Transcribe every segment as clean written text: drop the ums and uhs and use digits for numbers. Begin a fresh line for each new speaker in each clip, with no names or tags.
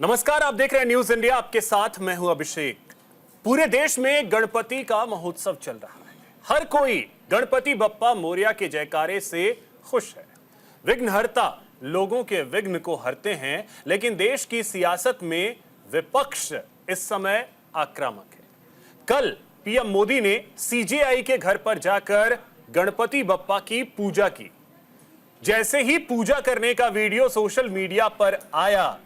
नमस्कार, आप देख रहे हैं न्यूज इंडिया। आपके साथ मैं हूं अभिषेक। पूरे देश में गणपति का महोत्सव चल रहा है। हर कोई गणपति बप्पा मोरया के जयकारे से खुश है। विघ्नहर्ता लोगों के विघ्न को हरते हैं, लेकिन देश की सियासत में विपक्ष इस समय आक्रामक है। कल पीएम मोदी ने सीजेआई के घर पर जाकर गणपति बप्पा की पूजा की। जैसे ही पूजा करने का वीडियो सोशल मीडिया पर आया,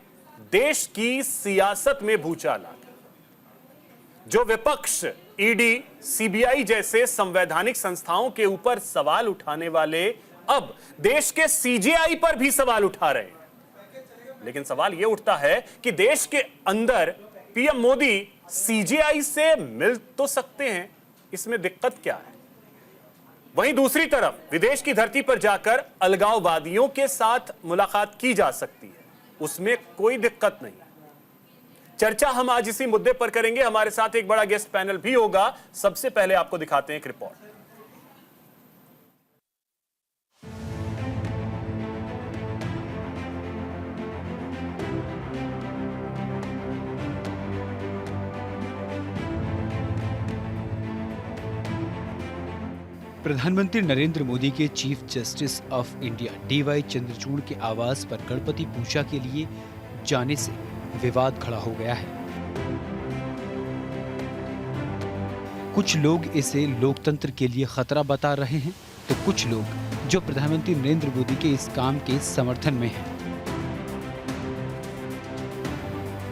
देश की सियासत में भूचाल आ गया। जो विपक्ष ईडी, सीबीआई जैसे संवैधानिक संस्थाओं के ऊपर सवाल उठाने वाले अब देश के सीजेआई पर भी सवाल उठा रहे हैं। लेकिन सवाल यह उठता है कि देश के अंदर पीएम मोदी सीजेआई से मिल तो सकते हैं, इसमें दिक्कत क्या है? वहीं दूसरी तरफ विदेश की धरती पर जाकर अलगाववादियों के साथ मुलाकात की जा सकती है, उसमें कोई दिक्कत नहीं। चर्चा हम आज इसी मुद्दे पर करेंगे। हमारे साथ एक बड़ा गेस्ट पैनल भी होगा। सबसे पहले आपको दिखाते हैं एक रिपोर्ट।
प्रधानमंत्री नरेंद्र मोदी के chief justice of India D Y Chandrachud के आवास पर गणपति पूजा के लिए जाने से विवाद खड़ा हो गया है। कुछ लोग इसे लोकतंत्र के लिए खतरा बता रहे हैं, तो कुछ लोग जो प्रधानमंत्री नरेंद्र मोदी के इस काम के समर्थन में हैं।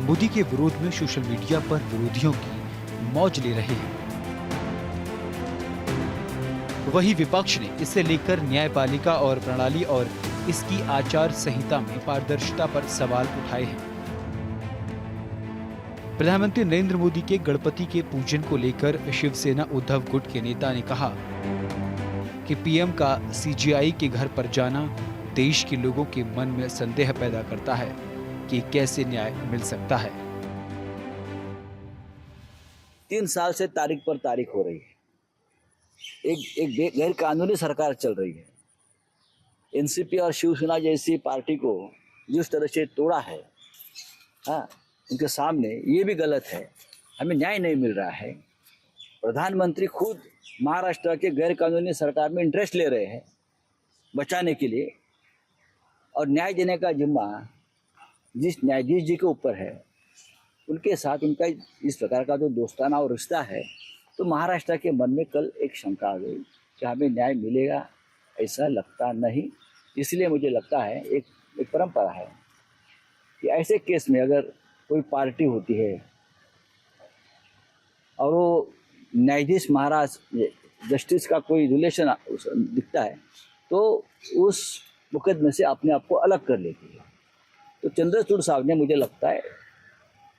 मोदी के विरोध में सोशल मीडिया पर विरोधियों की मौज ले रहे हैं। वही विपक्ष ने इसे लेकर न्यायपालिका और प्रणाली और इसकी आचार संहिता में पारदर्शिता पर सवाल उठाए हैं। प्रधानमंत्री नरेंद्र मोदी के गणपति के पूजन को लेकर शिवसेना उद्धव गुट के नेता ने कहा कि पीएम का सीजेआई के घर पर जाना देश के लोगों के मन में संदेह पैदा करता है कि कैसे न्याय मिल सकता है।
3 साल से तारीख पर तारीख हो रही है। एक गैर कानूनी सरकार चल रही है। एनसीपी और शिवसेना जैसी पार्टी को जिस तरह से तोड़ा है, हाँ, उनके सामने ये भी गलत है। हमें न्याय नहीं मिल रहा है। प्रधानमंत्री खुद महाराष्ट्र के गैर कानूनी सरकार में इंटरेस्ट ले रहे हैं बचाने के लिए, और न्याय देने का जिम्मा जिस न्यायाधीश जी के ऊपर है, उनके साथ उनका इस प्रकार का जो दोस्ताना और रिश्ता है, तो महाराष्ट्र के मन में कल एक शंका आ गई कि हमें न्याय मिलेगा, ऐसा लगता नहीं। इसलिए मुझे लगता है एक परंपरा है कि ऐसे केस में अगर कोई पार्टी होती है और वो न्यायाधीश महाराज जस्टिस का कोई रिलेशन दिखता है, तो उस मुकदमे से अपने आप को अलग कर लेती है। तो चंद्रचूड़ साहब ने, मुझे लगता है,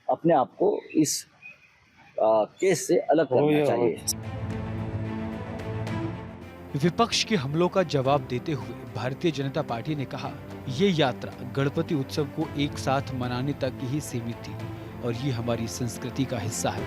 अपने आप को इस केस से अलग करना चाहिए।
विपक्ष के हमलों का जवाब देते हुए भारतीय जनता पार्टी ने कहा, ये यात्रा गणपति उत्सव को एक साथ मनाने तक ही सीमित थी और ये हमारी संस्कृति का हिस्सा है।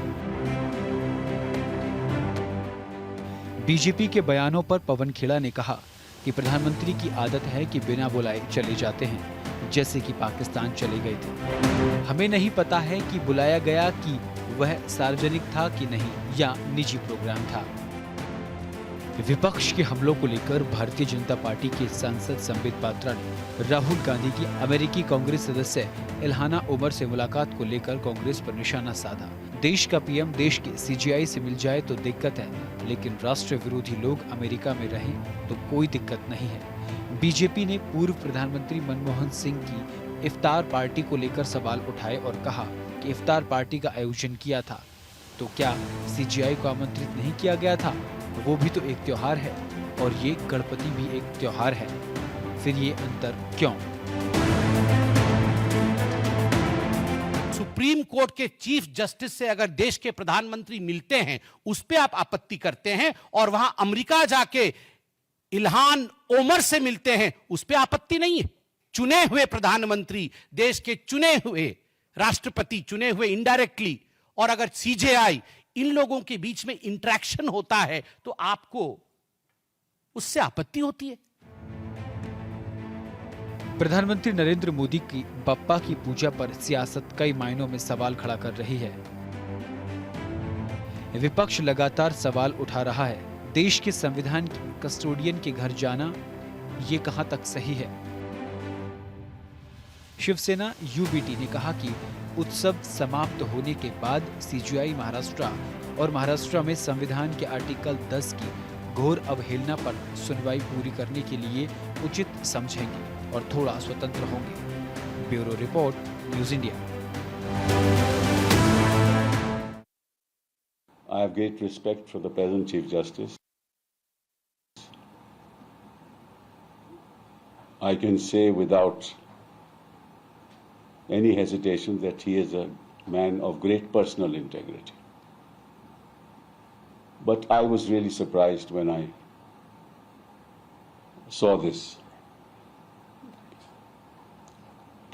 बीजेपी के बयानों पर पवन खेड़ा ने कहा कि प्रधानमंत्री की आदत है कि बिना बुलाए चले जाते हैं, जैसे कि पाकिस्तान चले गए थे। हमें नहीं पता है कि बुलाया गया कि वह सार्वजनिक था कि नहीं या निजी प्रोग्राम था। विपक्ष के हमलों को लेकर भारतीय जनता पार्टी के सांसद संबित पात्रा ने राहुल गांधी की अमेरिकी कांग्रेस सदस्य इल्हाना उमर से मुलाकात को लेकर कांग्रेस पर निशाना साधा। देश का पीएम देश के सीजेआई से मिल जाए तो दिक्कत है, लेकिन राष्ट्र विरोधी लोग अमेरिका में रहें तो कोई दिक्कत नहीं है। बीजेपी ने पूर्व प्रधानमंत्री मनमोहन सिंह की इफ्तार पार्टी को लेकर सवाल उठाए और कहा कि इफ्तार पार्टी का आयोजन किया था, तो क्या सीजेआई को आमंत्रित नहीं किया गया था? वो भी तो एक त्योहार है और ये गणपति भी एक त्योहार है, फिर ये अंतर क्यों?
सुप्रीम कोर्ट के चीफ जस्टिस से अगर देश के प्रधानमंत्री मिलते हैं, उस पे आप आपत्ति करते हैं, और वहां अमेरिका जाके इल्हान ओमर से मिलते हैं, उस पे आपत्ति नहीं है। चुने हुए प्रधानमंत्री, देश के चुने हुए राष्ट्रपति, चुने हुए इनडायरेक्टली, और अगर सीजेआई, इन लोगों के बीच में इंटरेक्शन होता है तो आपको उससे आपत्ति होती है।
प्रधानमंत्री नरेंद्र मोदी की बप्पा की पूजा पर सियासत कई मायनों में सवाल खड़ा कर रही है। विपक्ष लगातार सवाल उठा रहा है, देश के संविधान के कस्टोडियन के घर जाना ये कहां तक सही है। शिवसेना यूबीटी ने कहा कि उत्सव समाप्त होने के बाद सीजीआई महाराष्ट्र और महाराष्ट्र में संविधान के आर्टिकल 10 की घोर अवहेलना पर सुनवाई पूरी करने के लिए उचित समझेंगे और थोड़ा स्वतंत्र होंगे। Bureau report, news India.
I have great respect for the present Chief Justice. I can say without any hesitation that he is a man of great personal integrity. But I was really surprised when I saw this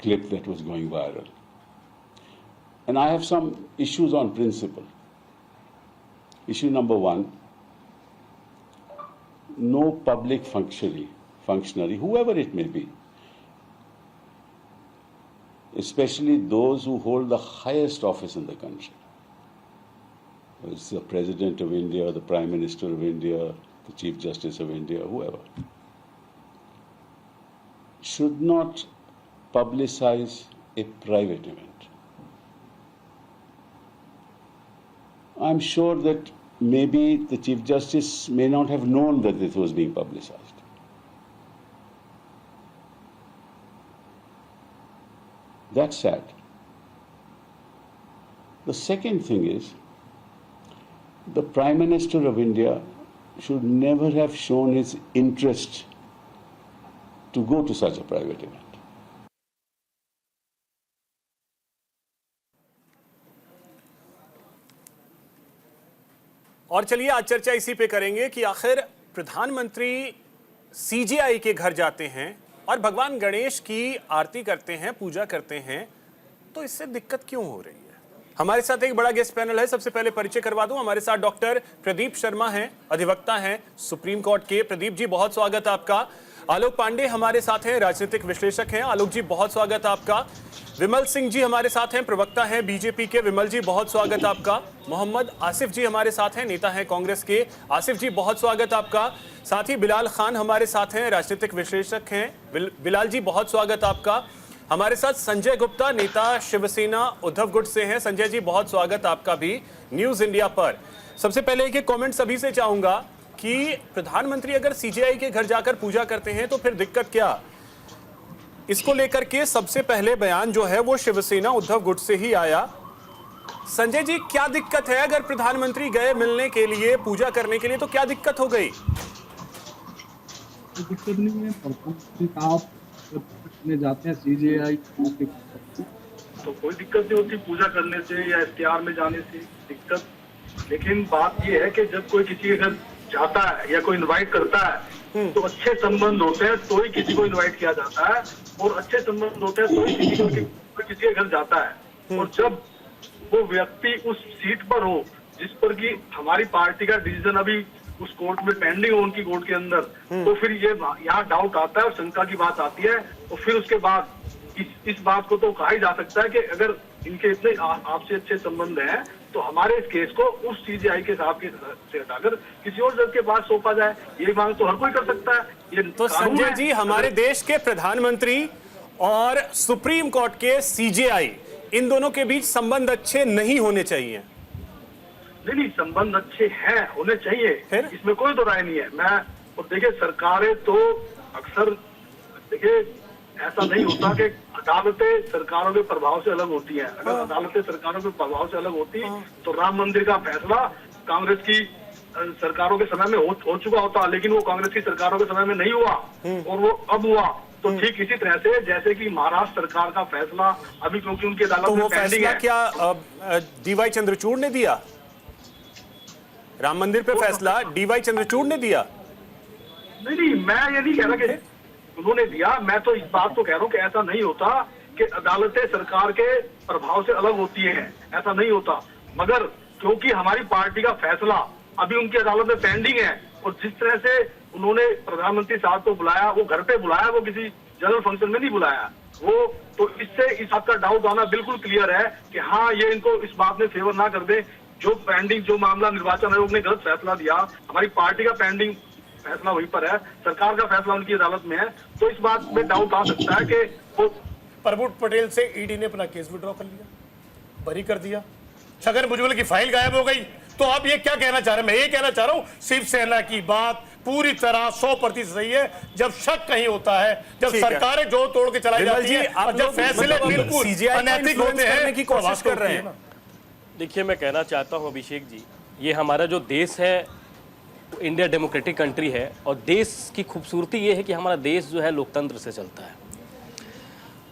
clip that was going viral. And I have some issues on principle. Issue number one, no public functionary, whoever it may be, especially those who hold the highest office in the country, whether it's the President of India, the Prime Minister of India, the Chief Justice of India, whoever, should not publicize a private event. I'm sure that maybe the Chief Justice may not have known that this was being publicized. That's sad. The second thing is, the Prime Minister of India should never have shown his interest to go to such a private event.
और चलिए आज चर्चा इसी पे करेंगे कि आखिर प्रधानमंत्री सीजीआई के घर जाते हैं और भगवान गणेश की आरती करते हैं, पूजा करते हैं, तो इससे दिक्कत क्यों हो रही है। हमारे साथ एक बड़ा गेस्ट पैनल है। सबसे पहले परिचय करवा दूं, हमारे साथ डॉक्टर प्रदीप शर्मा हैं, अधिवक्ता हैं सुप्रीम कोर्ट के। प्रदीप जी बहुत स्वागत आपका। आलोक पांडे हमारे साथ हैं, राजनीतिक विश्लेषक हैं। आलोक जी बहुत स्वागत आपका। विमल सिंह जी हमारे साथ हैं, प्रवक्ता हैं बीजेपी के। विमल जी बहुत स्वागत आपका। मोहम्मद आसिफ जी हमारे साथ हैं, नेता हैं कांग्रेस के। आसिफ जी बहुत स्वागत आपका। साथ ही बिलाल खान हमारे साथ हैं, राजनीतिक विश्लेषक हैं। बिलाल जी बहुत स्वागत आपका। हमारे साथ संजय गुप्ता, नेता शिवसेना उद्धव गुट से हैं। संजय जी बहुत स्वागत आपका भी न्यूज इंडिया पर। सबसे पहले एक कमेंट सभी से चाहूंगा कि प्रधानमंत्री अगर सीजीआई के घर जाकर पूजा करते हैं तो फिर दिक्कत क्या। इसको लेकर के सबसे पहले बयान जो है वो शिवसेना उद्धव गुट से ही आया। संजय जी क्या दिक्कत है, अगर प्रधानमंत्री गए मिलने के लिए, पूजा करने के लिए, तो क्या दिक्कत हो गई।
दिक्कत नहीं है, आप जाते हैं सीजीआई तो कोई दिक्कत नहीं होती पूजा करने से या इफ्तियार में जाने से दिक्कत। लेकिन बात यह है कि जब कोई किसी के घर जाता है या कोई इनवाइट करता है तो अच्छे संबंध होते हैं तो ही किसी को इनवाइट किया जाता है, और अच्छे संबंध होते हैं तो ही किसी के घर जाता है। और जब वो व्यक्ति उस सीट पर हो जिस पर कि हमारी पार्टी का डिसीजन अभी उस कोर्ट में पेंडिंग हो, उनकी कोर्ट के अंदर, तो फिर ये यहाँ डाउट आता है और शंका की बात आती है। और फिर उसके बाद इस बात को तो कहा ही जा सकता है कि अगर इनके इतने आपसे अच्छे संबंध हैं तो हमारे इस केस को उस सीजीआई के साहब से हटाकर किसी और जज के पास सौंपा जाए। ये मांग तो हर कोई कर सकता है। ये
तो संजय जी, हमारे देश के प्रधानमंत्री और सुप्रीम कोर्ट के सीजीआई, इन दोनों के बीच संबंध अच्छे नहीं होने चाहिए।
नहीं, संबंध अच्छे हैं, होने चाहिए, इसमें कोई दो राय नहीं है। मैं और देखिए, सरकारें तो अक्सर देखिए ऐसा नहीं होता कि अदालतें सरकारों के प्रभाव से अलग होती हैं। अगर अदालतें सरकारों के प्रभाव से अलग होती तो राम मंदिर का फैसला कांग्रेस की सरकारों के समय में हो चुका होता, लेकिन वो कांग्रेस की सरकारों के समय में नहीं हुआ और वो अब हुआ। तो ठीक इसी तरह से जैसे कि महाराष्ट्र सरकार का फैसला अभी क्योंकि उनकी अदालत में पेंडिंग है।
क्या डीवाई चंद्रचूड़ ने दिया राम मंदिर पे फैसला? डीवाई चंद्रचूड़ ने दिया?
नहीं, मैं ये नहीं कह रहा कि उन्होंने दिया। मैं तो इस बात को कह रहा हूँ कि ऐसा नहीं होता कि अदालतें सरकार के प्रभाव से अलग होती हैं, ऐसा नहीं होता। मगर क्योंकि हमारी पार्टी का फैसला अभी उनकी अदालत में पेंडिंग है और जिस तरह से उन्होंने प्रधानमंत्री साहब को बुलाया, वो घर पे बुलाया, वो किसी जनरल फंक्शन में नहीं बुलाया वो। तो इससे इस बात का डाउट आना बिल्कुल क्लियर है कि हाँ, ये इनको इस बात में फेवर ना कर दे। जो पेंडिंग जो मामला निर्वाचन आयोग ने गलत फैसला दिया, हमारी पार्टी का पेंडिंग फैसला वहीं पर है, सरकार का फैसला उनकी अदालत में है, तो इस बात में डाउट आ सकता है कि वो
प्रबुद्ध पटेल से ईडी ने अपना केस विड्रॉ कर लिया, बरी कर दिया। छगन भुजबल की फाइल गायब हो गई। तो आप ये क्या कहना चाह रहे हैं? मैं ये कहना चाह रहा हूं शिवसेना की बात पूरी तरह 100% सही है। जब शक कहीं होता है, जब सरकारें जो तोड़ के चलाई जाती है और जब फैसले बिल्कुल अनैतिक होते हैं
की कोशिश कर रहे हैं।
देखिए, मैं कहना चाहता हूं अभिषेक जी, ये हमारा जो देश है इंडिया डेमोक्रेटिक कंट्री है, और देश की खूबसूरती ये है कि हमारा देश जो है लोकतंत्र से चलता है।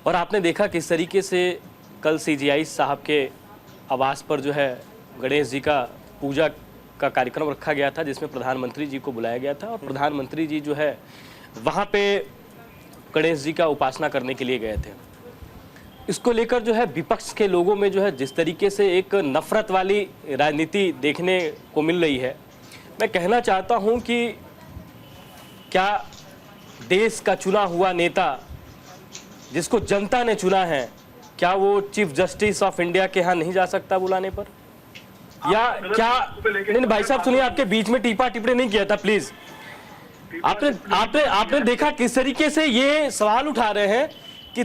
और आपने देखा किस तरीके से कल सीजीआई साहब के आवास पर जो है गणेश जी का पूजा का कार्यक्रम रखा गया था, जिसमें प्रधानमंत्री जी को बुलाया गया था, और प्रधानमंत्री जी जो है वहाँ पे गणेश जी का उपासना करने के लिए गए थे। इसको लेकर जो है विपक्ष के लोगों में जो है जिस तरीके से एक नफरत वाली राजनीति देखने को मिल रही है, मैं कहना चाहता हूं कि क्या देश का चुना हुआ नेता जिसको जनता ने चुना है, क्या वो चीफ जस्टिस ऑफ इंडिया के यहाँ नहीं जा सकता बुलाने पर? या क्या नहीं भाई साहब सुनिए, आपके बीच में टीपा टिप्पणी नहीं किया था प्लीज। आपने देखा किस तरीके से ये सवाल उठा रहे हैं कि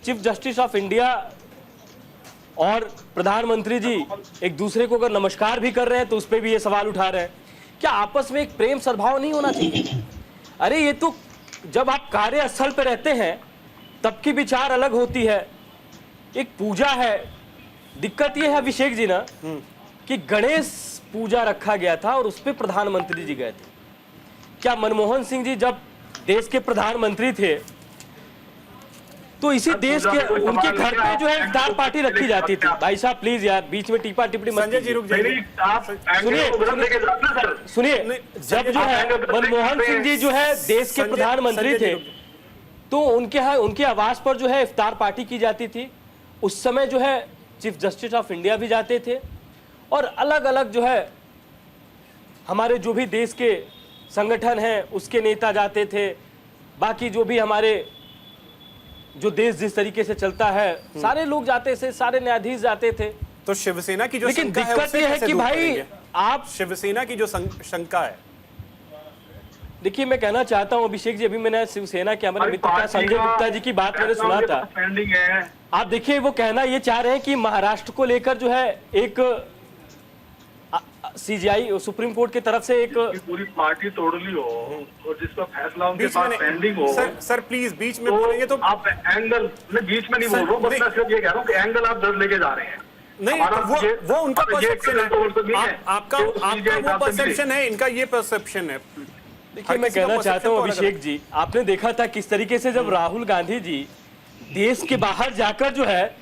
चीफ जस्टिस ऑफ इंडिया और प्रधानमंत्री जी एक दूसरे को अगर नमस्कार भी कर रहे हैं तो उस पर भी ये सवाल उठा रहे हैं। क्या आपस में एक प्रेम सद्भाव नहीं होना चाहिए? अरे ये तो जब आप कार्यस्थल पे रहते हैं तब की विचार अलग होती है, एक पूजा है। दिक्कत ये है अभिषेक जी ना कि गणेश पूजा रखा गया था और उस पर प्रधानमंत्री जी गए थे। क्या मनमोहन सिंह जी जब देश के प्रधानमंत्री थे तो इसी देश के उनके घर पे जो है इफ्तार पार्टी रखी जाती थी? भाई साहब प्लीज यार, बीच में टीपा टिप्पणी मत
संजय जी रुक जाइए।
सुनिए, जब जो है मनमोहन सिंह जी जो है देश के प्रधानमंत्री थे तो उनके आवास पर जो है इफ्तार पार्टी की जाती थी। उस समय जो है चीफ जस्टिस ऑफ इंडिया भी जाते थे और अलग अलग जो है हमारे जो भी देश के संगठन हैं उसके नेता जाते थे। बाकी जो भी हमारे जो देश जिस तरीके से चलता है सारे लोग जाते थे, सारे न्यायाधीश जाते थे।
तो शिवसेना की जो
लेकिन
शंका है
दिक्कत
उसे
यह है
कैसे
कि
दूर
भाई
करेंगे?
आप
शिवसेना की जो शंका है,
देखिए मैं कहना चाहता हूं अभिषेक जी, अभी मैंने शिवसेना के हमारे मित्र का संजय गुप्ता जी की बात मैंने सुना था।
पेंडिंग है।
आप देखिए वो कहना ये चाह रहे हैं कि महाराष्ट्र को लेकर जो है एक सीजीआई सुप्रीम कोर्ट की तरफ से एक
पूरी पार्टी तोड़ ली हो और जिसका फैसला उनके
बीच में
पास पेंडिंग हो।
सर प्लीज बीच में बोलेंगे तो
आप एंगल, मैं बीच में नहीं बोल रहा हूँ, बस मैं सिर्फ ये कह रहा हूँ कि एंगल आप दर लेके जा रहे हैं।
नहीं, तो वो उनका परसेप्शन है, आपका वो परसेप्शन है, इनका ये परसेप्शन है।
देखिए मैं कहना चाहता हूं अभिषेक जी, आपने देखा था किस तरीके से जब राहुल गांधी जी देश के बाहर जाकर जो है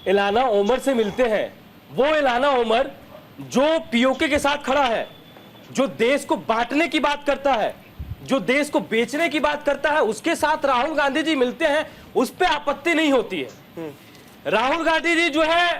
इल्हाना ओमर से मिलते हैं, वो इल्हाना ओमर जो पीओके के साथ खड़ा है, जो देश को बांटने की बात करता है, जो देश को बेचने की बात करता है, उसके साथ राहुल गांधी जी मिलते हैं, उस पर आपत्ति नहीं होती है। राहुल गांधी जी जो है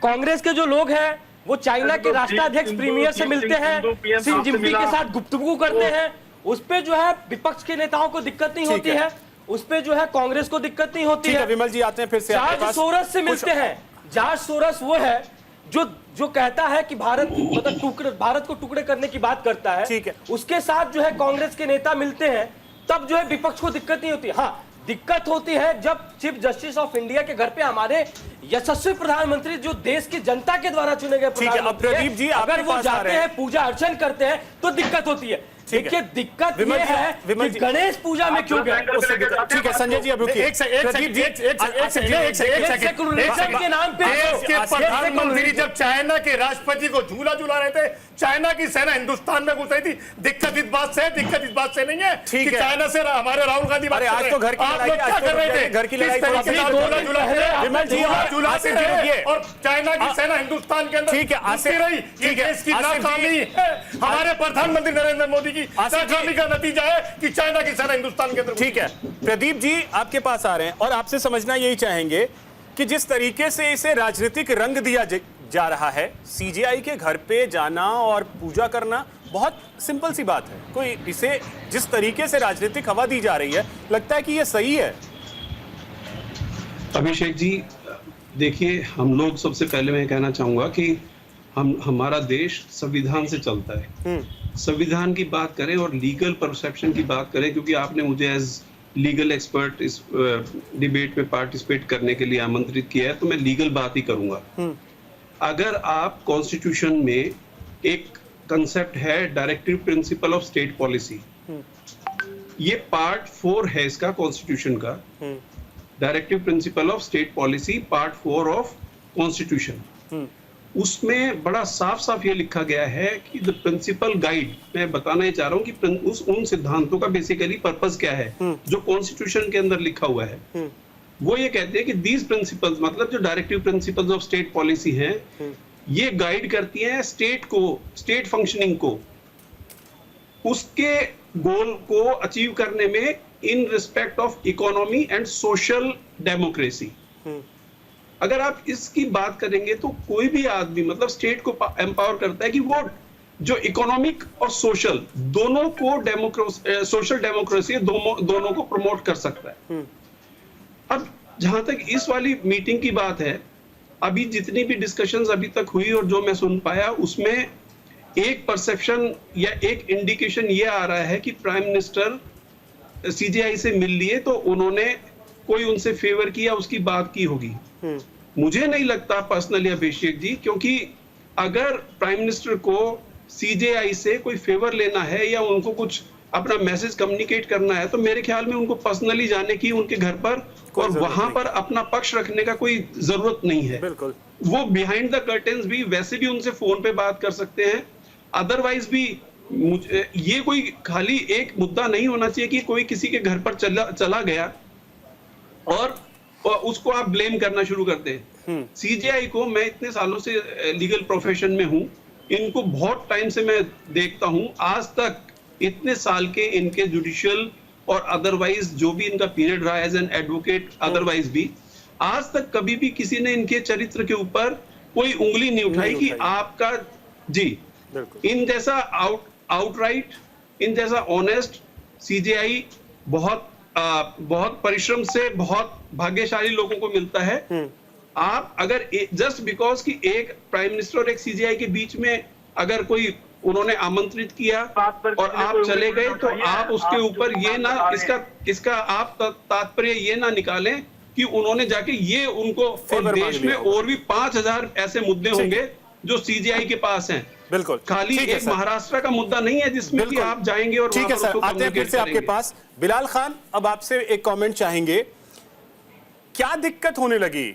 कांग्रेस के जो लोग हैं वो चाइना के राष्ट्राध्यक्ष प्रीमियर से मिलते हैं, शी जिनपिंग के साथ गुफ्तगू करते हैं, उस पे जो है विपक्ष के नेताओं को दिक्कत नहीं होती है, उस पे जो है कांग्रेस को दिक्कत नहीं होती है।
विमल जी आते हैं फिर से आपके
जॉर्ज
पास।
सोरस से मिलते हैं। जॉर्ज सोरस वो है जो कहता है कि भारत को टुकड़े करने की बात करता है।
ठीक है,
उसके साथ जो है कांग्रेस के नेता मिलते हैं, तब जो है विपक्ष को दिक्कत नहीं होती। हाँ, दिक्कत होती है जब चीफ जस्टिस ऑफ इंडिया के घर पे हमारे यशस्वी प्रधानमंत्री जो देश की जनता के द्वारा चुने गए प्रधानमंत्री
प्रदीप जी
अगर वो जाते हैं पूजा अर्चन करते हैं तो दिक्कत होती है। देखिए दिक्कत ये है कि गणेश पूजा में क्यों गए।
ठीक है संजय जी, अब रुकिए।
एक सेकंड
के नाम पे
देश के प्रधानमंत्री जब चाइना के राष्ट्रपति को झूला झूला रहे थे, चाइना की सेना हिंदुस्तान में घुस रही थी। दिक्कत इस बात से है, दिक्कत इस बात से नहीं है कि चाइना से हमारे राहुल गांधी बात
आज तो घर की
आप लोग क्या कर रहे थे?
घर की लड़ाई
और चाइना की सेना हिंदुस्तान के अंदर
ठीक है
रही। देश की नाकामी है, हमारे प्रधानमंत्री नरेंद्र मोदी की नाकामी का नतीजा है कि चाइना की सेना हिंदुस्तान के अंदर।
ठीक है प्रदीप जी, आपके पास आ रहे हैं और आपसे समझना यही चाहेंगे कि जिस तरीके से इसे राजनीतिक रंग दिया जा रहा है, सीजीआई के घर पे जाना और पूजा करना बहुत सिंपल सी बात है। कोई इसे जिस तरीके से राजनीतिक हवा दी जा रही है, लगता है कि ये सही है।
अभिषेक जी, देखिए, हम लोग सबसे पहले मैं कहना चाहूंगा कि हमारा देश संविधान से चलता है। संविधान की बात करें और लीगल परसेप्शन की बात करें, क्योंकि आपने मुझे एज लीगल एक्सपर्ट इस डिबेट में पार्टिसिपेट करने के लिए आमंत्रित किया है, तो मैं लीगल बात ही करूंगा। अगर आप कॉन्स्टिट्यूशन में एक कंसेप्ट है directive principle of state policy, ये पार्ट 4 है इसका कॉन्स्टिट्यूशन का। Directive principle of state policy part 4 of constitution, उसमें बड़ा साफ साफ ये लिखा गया है कि द प्रिंसिपल गाइड, मैं बताना ही चाह रहा हूँ कि उन सिद्धांतों का बेसिकली पर्पस क्या है जो कॉन्स्टिट्यूशन के अंदर लिखा हुआ है। वो ये कहते हैं कि दीज प्रिंसिपल्स, मतलब जो directive principles of state policy हैं, ये गाइड करती हैं स्टेट को, स्टेट फंक्शनिंग को, उसके गोल को अचीव करने में in respect of economy and social democracy. अगर आप इसकी बात करेंगे तो कोई भी आदमी, मतलब स्टेट को एम्पावर करता है कि वो जो इकोनॉमिक और सोशल दोनों को सोशल डेमोक्रेसी दोनों को प्रमोट कर सकता है। अब जहां तक इस वाली मीटिंग की बात है, अभी जितनी भी डिस्कशंस अभी तक हुई और जो मैं सुन पाया, उसमें एक परसेप्शन या एक इंडिकेशन ये आ रहा है कि प्राइम मिनिस्टर सीजेआई से मिल लिए तो उन्होंने कोई उनसे फेवर किया, उसकी बात की होगी। मुझे नहीं लगता पर्सनली अभिषेक जी, क्योंकि अगर प्राइम मिनिस्टर को सीजेआई से कोई फेवर लेना है या उनको कुछ अपना मैसेज कम्युनिकेट करना है, तो मेरे ख्याल में उनको पर्सनली जाने की उनके घर पर और वहां पर अपना पक्ष रखने का कोई जरूरत नहीं है।
बिल्कुल,
वो बिहाइंड द कर्टेन्स भी वैसे भी उनसे फोन पे बात कर सकते हैं। अदरवाइज भी ये कोई खाली एक मुद्दा नहीं होना चाहिए कि कोई किसी के घर पर चला गया और उसको आप ब्लेम करना शुरू कर दें। सीजेआई को, मैं इतने सालों से लीगल प्रोफेशन में हूं, इनको बहुत टाइम से मैं देखता हूं, आज तक इतने साल के इनके जुडिशियल और अदरवाइज जो भी इनका पीरियड रहा एज एन एडवोकेट, अदरवाइज भी आज तक कभी भी किसी ने इनके चरित्र के ऊपर कोई उंगली नहीं उठाई कि आपका जी इन जैसा आउटराइट, इन जैसा ऑनेस्ट सीजेआई बहुत परिश्रम से बहुत भाग्यशाली लोगों को मिलता है। आप अगर जस्ट बिकॉज कि एक प्राइम मिनिस्टर और एक सीजेआई के बीच में अगर कोई उन्होंने आमंत्रित किया और आप चले गए, तो आप उसके ऊपर ये ना इसका आप तात्पर्य ये ना निकालें कि उन्होंने जाके ये उनको, और देश में और भी 5000 ऐसे मुद्दे होंगे जो सीजेआई के पास हैं।
बिल्कुल,
खाली एक महाराष्ट्र का मुद्दा नहीं है जिसमें कि आप जाएंगे और
ठीक है सर, आते हैं फिर से आपके पास। बिलाल खान, अब आपसे एक कमेंट चाहेंगे, क्या दिक्कत होने लगी?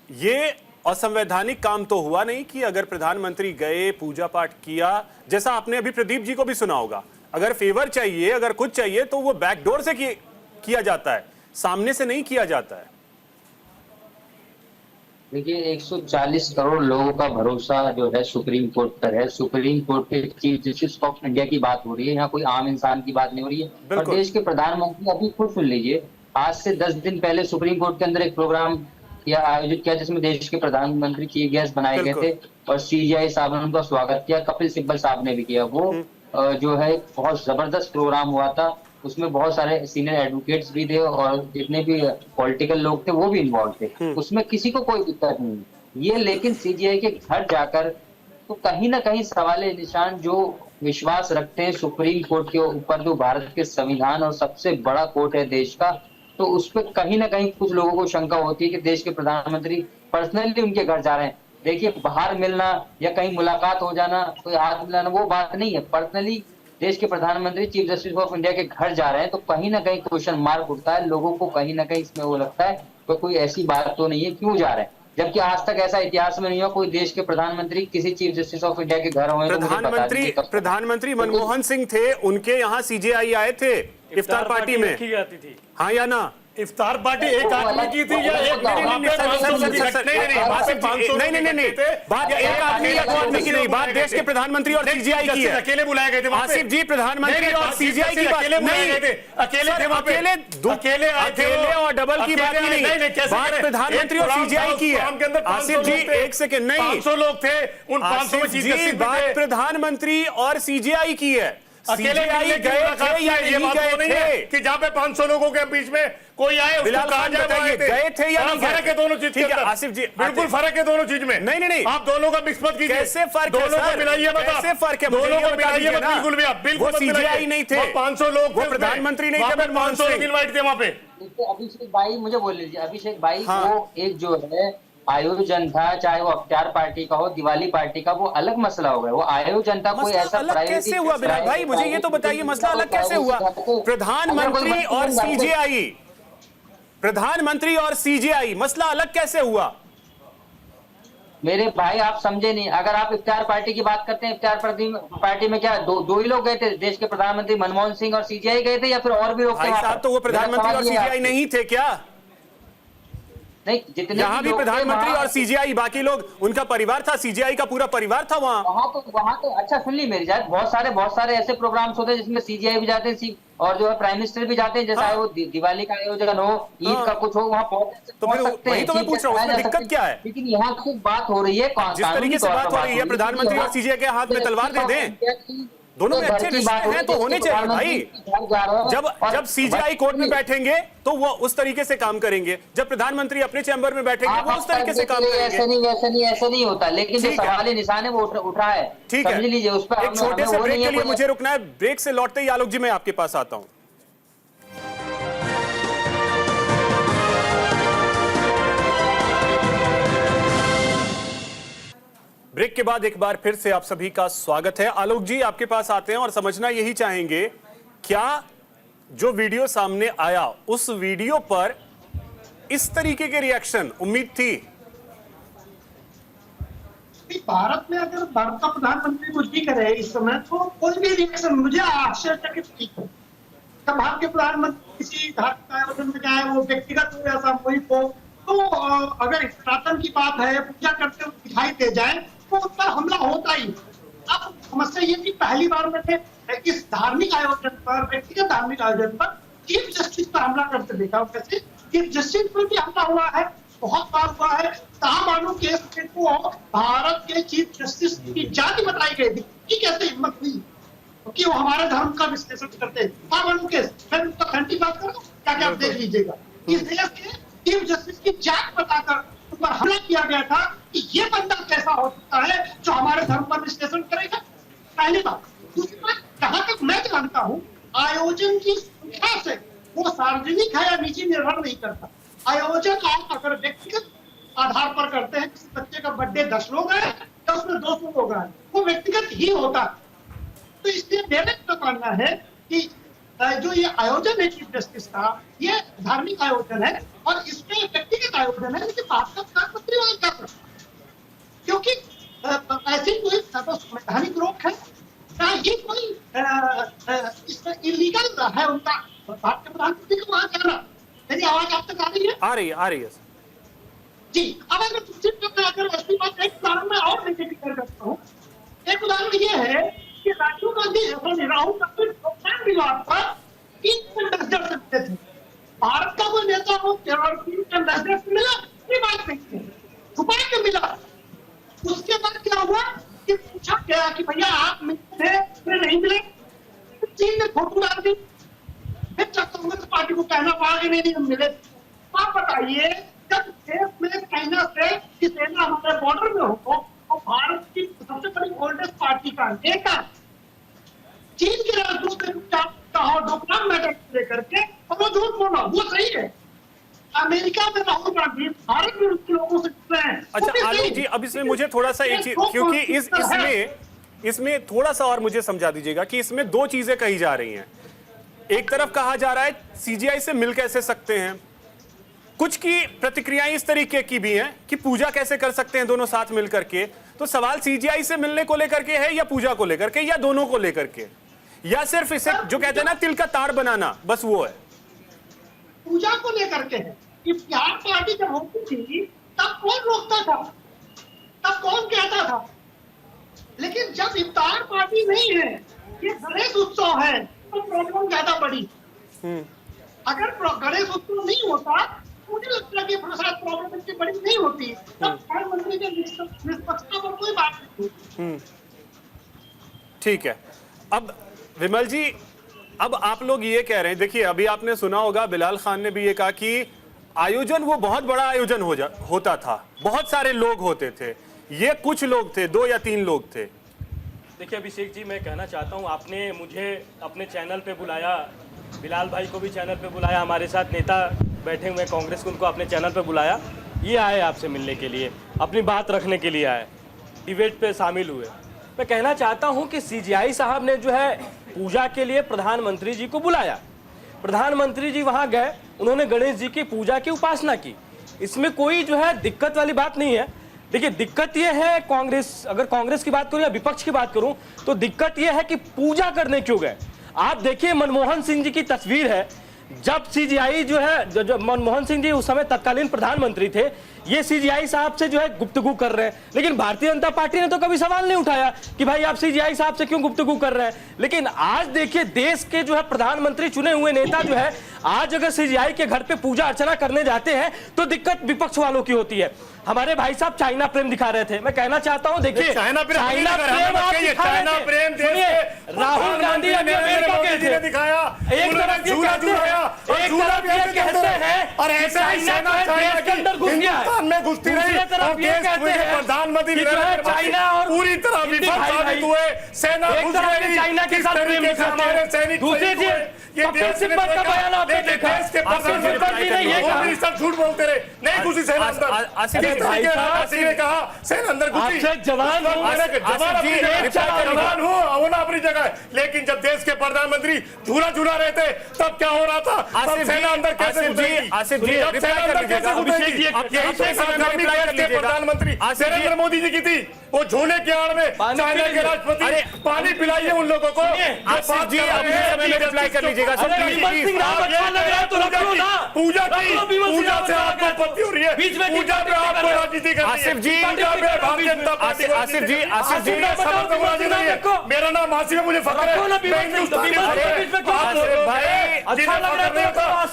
ये असंवैधानिक काम तो हुआ नहीं कि अगर प्रधानमंत्री गए, पूजा पाठ किया, जैसा आपने अभी प्रदीप जी को भी सुना होगा, अगर फेवर चाहिए, अगर कुछ चाहिए तो वो बैकडोर से किया जाता है, सामने से नहीं किया जाता है।
देखिए, 140 करोड़ लोगों का भरोसा जो है सुप्रीम कोर्ट पर है। सुप्रीम कोर्ट के चीफ जस्टिस ऑफ इंडिया की बात हो रही है, यहाँ कोई आम इंसान की बात नहीं हो रही है। और देश के प्रधानमंत्री, अभी खुद सुन लीजिए, आज से 10 दिन पहले सुप्रीम कोर्ट के अंदर एक प्रोग्राम आयोजित किया जिसमें देश के प्रधानमंत्री चीफ गेस्ट बनाए गए थे और सीजेआई साहब ने उनका स्वागत किया, कपिल सिब्बल साहब ने भी किया। वो जो है बहुत जबरदस्त प्रोग्राम हुआ था, उसमें बहुत सारे सीनियर एडवोकेट्स भी थे और जितने भी पॉलिटिकल लोग थे वो भी इन्वॉल्व थे, उसमें किसी को कोई दिक्कत नहीं। ये लेकिन सीजीआई के घर जाकर तो कहीं ना कहीं सवाल निशान जो विश्वास रखते हैं सुप्रीम कोर्ट के ऊपर, जो भारत के संविधान और सबसे बड़ा कोर्ट है देश का, तो उस पर कहीं ना कहीं कुछ लोगों को शंका होती है कि देश के प्रधानमंत्री पर्सनली उनके घर जा रहे हैं। देखिए, बाहर मिलना या कहीं मुलाकात हो जाना, कोई हाथ मिलाना, वो बात नहीं है। पर्सनली देश के प्रधानमंत्री चीफ जस्टिस ऑफ इंडिया के घर जा रहे हैं, तो कहीं ना कहीं क्वेश्चन मार्क उठता है लोगों को, कहीं ना कहीं इसमें वो लगता है तो कोई ऐसी बात तो नहीं है, क्यों जा रहे हैं, जबकि आज तक ऐसा इतिहास में नहीं हुआ कोई देश के प्रधानमंत्री किसी चीफ जस्टिस ऑफ इंडिया के घर हुए।
प्रधानमंत्री मनमोहन सिंह थे, उनके यहाँ सीजेआई आए थे इफ्तार पार्टी में, हाँ या ना?
इफ्तार पार्टी एक आदमी की थी या एक
नहीं, बात एक आदमी या दो आदमी की नहीं, बात देश के प्रधानमंत्री और सीजीआई की है।
अकेले बुलाए गए थे
आसिफ जी, प्रधानमंत्री और सीजीआई की बात
अकेले बुलाए गए थे, अकेले थे वहां पे,
अकेले और डबल की बात ही नहीं, बात प्रधानमंत्री और सीजीआई की है। आसिफ जी एक सेकंड, नहीं
500 लोग थे, उन 500 में
जी बात प्रधानमंत्री और सीजीआई की है।
अकेले
सीजीआई गए थे या
ये बात
नहीं
तो नहीं
गए
है
थे
कि जहां पे 500 लोगों के बीच में कोई आए उसको
बिलाल
कहा
खान
जाए
बताइए, गए थे या नहीं गए?
फर्क है दोनों चीज के
ठीक है,
अंदर।
आसिफ जी,
बिल्कुल फर्क है दोनों चीज में।
नहीं
आप दोनों का मिक्स मत कीजिए।
कैसे फर्क है
दोनों
सर?
को मिलाइए मत,
कैसे फर्क है?
दोनों को मिलाइए मत,
ना।
बिल्कुल भी आप बिल्कुल
वो सीजीआई नहीं थे,
500 लोग
वो प्रधानमंत्री नहीं थे,
500 लोग इनवाइट थे वहां पे।
अभिषेक भाई मुझे बोल लीजिए, अभिषेक भाई
हाँ।
वो एक जो है आयोजन था, चाहे वो अख्तियार पार्टी का हो, दिवाली पार्टी का, वो अलग मसला हो गया। वो आयोजन था, कोई
मसला
ऐसा
अलग कैसे हुआ बिलाल भाई? मुझे ये तो बताइए, मसला अलग कैसे हुआ? प्रधानमंत्री और सीजीआई, प्रधानमंत्री और सीजीआई, मसला अलग कैसे हुआ?
मेरे भाई आप समझे नहीं। अगर आप इफ्तार पार्टी की बात करते हैं, इफ्तार पार्टी में क्या दो ही लोग गए थे? देश के प्रधानमंत्री मनमोहन सिंह और सीजीआई गए थे या फिर और भी लोग थे?
भाई साहब, तो वो प्रधानमंत्री और सीजीआई नहीं थे क्या?
नहीं, जितने
यहाँ भी प्रधानमंत्री और सीजीआई, बाकी लोग, उनका परिवार था, सीजीआई का पूरा परिवार था वहाँ।
वहाँ तो अच्छा सुन ली मेरी जात, बहुत सारे ऐसे प्रोग्राम्स होते हैं जिसमें सीजीआई भी जाते हैं और जो है प्राइम मिनिस्टर भी जाते हैं, जैसा वो दिवाली का आयोजन हो, ईद का कुछ हो, वहाँ पहुंच सकते हैं।
तो मैं पूछ रहा हूँ, उसमें दिक्कत क्या है?
लेकिन यहाँ कुछ बात हो रही है,
जिस तरीके से बात हो रही है, प्रधानमंत्री और सीजीआई के हाथ में तलवार दे दें, दोनों में अच्छे रिश्ते हैं तो होने चाहिए भाई। जब सीजीआई कोर्ट में बैठेंगे तो वो उस तरीके से काम करेंगे, जब प्रधानमंत्री अपने चैम्बर में बैठेंगे वो उस तरीके से काम करेंगे।
ऐसे नहीं होता, लेकिन जो सवाल निशान है वो उठा है,
ठीक है,
समझ लीजिए। उस पर
एक छोटे से ब्रेक के लिए मुझे रुकना है। ब्रेक से लौटते ही आलोक जी मैं आपके पास आता हूं। ब्रेक के बाद एक बार फिर से आप सभी का स्वागत है। आलोक जी आपके पास आते हैं और समझना यही चाहेंगे, क्या जो वीडियो सामने आया उस वीडियो पर इस तरीके के रिएक्शन उम्मीद थी?
भारत में अगर भारत का प्रधानमंत्री कुछ भी करे इस समय तो कोई भी रिएक्शन मुझे आश्चर्यचकित नहीं है। जब भारत के प्रधानमंत्री किसी धार्मिक आयोजन में जाए, वो व्यक्तिगत हो या सामूहिक हो, तो अगर सनातन की बात है, पूजा करते हुए दिखाई दे जाए तो उस पर हमला होता ही। अब समस्या ये कि पहली बार मैंने इस धार्मिक आयोजन पर, व्यक्तिगत धार्मिक आयोजन पर चीफ जस्टिस पर हमला करते देखा। वैसे चीफ जस्टिस पर भी हमला हुआ है, बहुत बार हुआ है। तामानू केस को भारत के चीफ जस्टिस की जाति बताई गई थी कि कैसे हिम्मत हुई कि वो हमारे धर्म का विश्लेषण करते हैं। तामानू केस, मैं उसका घंटी बात करूँ क्या आप देख लीजिएगा। इस देश के चीफ जस्टिस की जात बताकर उस पर हमला किया गया था कि ये बंदा कैसा हो सकता है जो हमारे धर्म पर विश्लेषण करेगा। पहली बात। दूसरी बात, जहां तक मैं जानता हूँ, आयोजन की संख्या से वो सार्वजनिक है या निजी निर्भर नहीं करता। आयोजन आप अगर व्यक्तिगत आधार पर करते हैं, किसी बच्चे का बर्थडे 10 लोग हैं या उसमें 200 लोग हैं, वो व्यक्तिगत ही होता है। तो इसलिए मेरा तो मानना है कि जो ये आयोजन है चीफ जस्टिस का, ये धार्मिक आयोजन है और इसमें व्यक्तिगत आयोजन है, लेकिन भारत का प्रधानमंत्री वहां जा सकता है क्योंकि ऐसी कोई संवैधानिक रोक है ना, ये कोई इसमें इलीगल है उनका भारत के प्रधानमंत्री को वहां जाना। मेरी आवाज आप तक आ रही है? आ रही है जी। अब अगर दूसरी अगर ऐसी बात, एक उदाहरण मैं और देने की कर सकता हूँ। एक उदाहरण ये है कि राहुल गांधी प्रोग्राम विवाद पर 3 सकते थे। भारत का कोई नेता हो 3 मिला, ये बात नहीं है, छुपा के मिला। उसके बाद क्या हुआ कि पूछा गया कि भैया आप मिले थे, फिर नहीं मिले, चीन ने फोटो डाल दी। फिर कांग्रेस पार्टी को कहना पड़ा कि नहीं हम मिले। आप बताइए, जब देश में चाइना से की सेना हमारे बॉर्डर में हो तो भारत की सबसे बड़ी ओल्डेस्ट पार्टी का नेता चीन के राजदूत ने डोकलाम मैटर लेकर के, और वो झूठ बोला, वो सही है। अमेरिका में राहुल गांधी भारत में उनके लोगों से जुड़ रहे हैं।
अच्छा आलोक जी, अब इसमें मुझे थोड़ा सा एक चीज, क्योंकि इसमें थोड़ा सा और मुझे समझा दीजिएगा कि इसमें 2 चीजें कही जा रही हैं। एक तरफ कहा जा रहा है सीजीआई से मिल कैसे सकते हैं, कुछ की प्रतिक्रियाएं इस तरीके की भी हैं कि पूजा कैसे कर सकते हैं दोनों साथ मिलकर के। तो सवाल सीजीआई से मिलने को लेकर के है या पूजा को लेकर के, या दोनों को लेकर के, या सिर्फ इसे जो कहते हैं ना तिल का ताड़ बनाना, बस वो है?
पूजा को लेकर के है कि बिहार पार्टी जब होती थी तब कौन रोकता था, तब कौन कहता था। लेकिन जब इफ्तार पार्टी नहीं है, ये गणेश उत्सव है, तो प्रॉब्लम ज्यादा बढ़ी। अगर गणेश उत्सव नहीं होता, मुझे लगता है कि शायद प्रॉब्लम इतनी बड़ी नहीं होती। तब प्रधानमंत्री के निष्पक्षता पर कोई बात नहीं।
ठीक है। अब विमल जी, अब आप लोग ये कह रहे हैं, देखिए अभी आपने सुना होगा बिलाल खान ने भी ये कहा कि आयोजन वो बहुत बड़ा आयोजन होता था, बहुत सारे लोग होते थे, ये कुछ लोग थे, 2 या 3 लोग थे।
देखिए अभिषेक जी, मैं कहना चाहता हूँ, आपने मुझे अपने चैनल पे बुलाया, बिलाल भाई को भी चैनल पे बुलाया, हमारे साथ नेता बैठे हुए कांग्रेस के, उनको अपने चैनल पे बुलाया, ये आए आपसे मिलने के लिए, अपनी बात रखने के लिए आए, डिबेट पे शामिल हुए। मैं कहना चाहता हूं कि सीजीआई साहब ने जो है पूजा के लिए प्रधानमंत्री जी को बुलाया, प्रधानमंत्री जी वहां गए, उन्होंने गणेश जी की पूजा की उपासना की, इसमें कोई जो है दिक्कत वाली बात नहीं है। देखिए दिक्कत यह है, अगर कांग्रेस की बात करूं या विपक्ष की बात करूं, तो दिक्कत यह है कि पूजा करने क्यों गए। आप देखिए मनमोहन सिंह जी की तस्वीर है, जब सीजीआई जो है, जब मनमोहन सिंह जी उस समय तत्कालीन प्रधानमंत्री थे, ये सीजीआई साहब से जो है गुफ्तगू कर रहे हैं, लेकिन भारतीय जनता पार्टी ने तो कभी सवाल नहीं उठाया कि भाई आप सीजीआई साहब से क्यों गुफ्तगू कर रहे हैं। लेकिन आज देखिए देश के जो है प्रधानमंत्री चुने हुए नेता जो है, आज अगर सीजीआई के घर पे पूजा अर्चना करने जाते हैं तो दिक्कत विपक्ष वालों की होती है। हमारे भाई साहब चाइना प्रेम दिखा रहे थे, मैं कहना चाहता हूं, देखिए
चाइना प्रेम
आप दिखा रहे थे। राहुल गांधी अमेरिका के थे, दिखाया एक तरफ झूला झूलाया, एक तरफ ये कहते हैं और ऐसा ही चाइना के अंदर घुस गया है, में घुसती रही, तरफ ये कहते हैं प्रधानमंत्री चाइना और पूरी तरह विफल साबित हुए, सेना घुस गई चाइना के साथ प्रेम दिखाते हैं। दूसरी चीज, ये देश का बयान आपने देखा, प्रधानमंत्री ने ये कहा, सब झूठ बोलते रहे, नहीं घुसी सेना अंदर, ने कहा सेना अंदर घुसी, जवान हो ना अपनी जगह, लेकिन जब देश के प्रधानमंत्री झूला झूला रहे थे तब क्या हो रहा था, सेना अंदर कैसे घुसेगी,
आसिफ जी
प्रधानमंत्री नरेंद्र मोदी जी की थी, वो झूले के आड़ में चाइना के राष्ट्रपति पानी पिलाइए उन लोगों को।
आसिफ जी रिप्लाई कर लीजिएगा,
पूजा की, पूजा से आपको आपत्ति हो रही है, पूजा पे आपको राजनीति करनी है।
आसिफ जी,
भारतीय जनता पार्टी,
आसिफ जी, आसिफ जी,
मेरा नाम आसिफ है, मुझे फख्र है,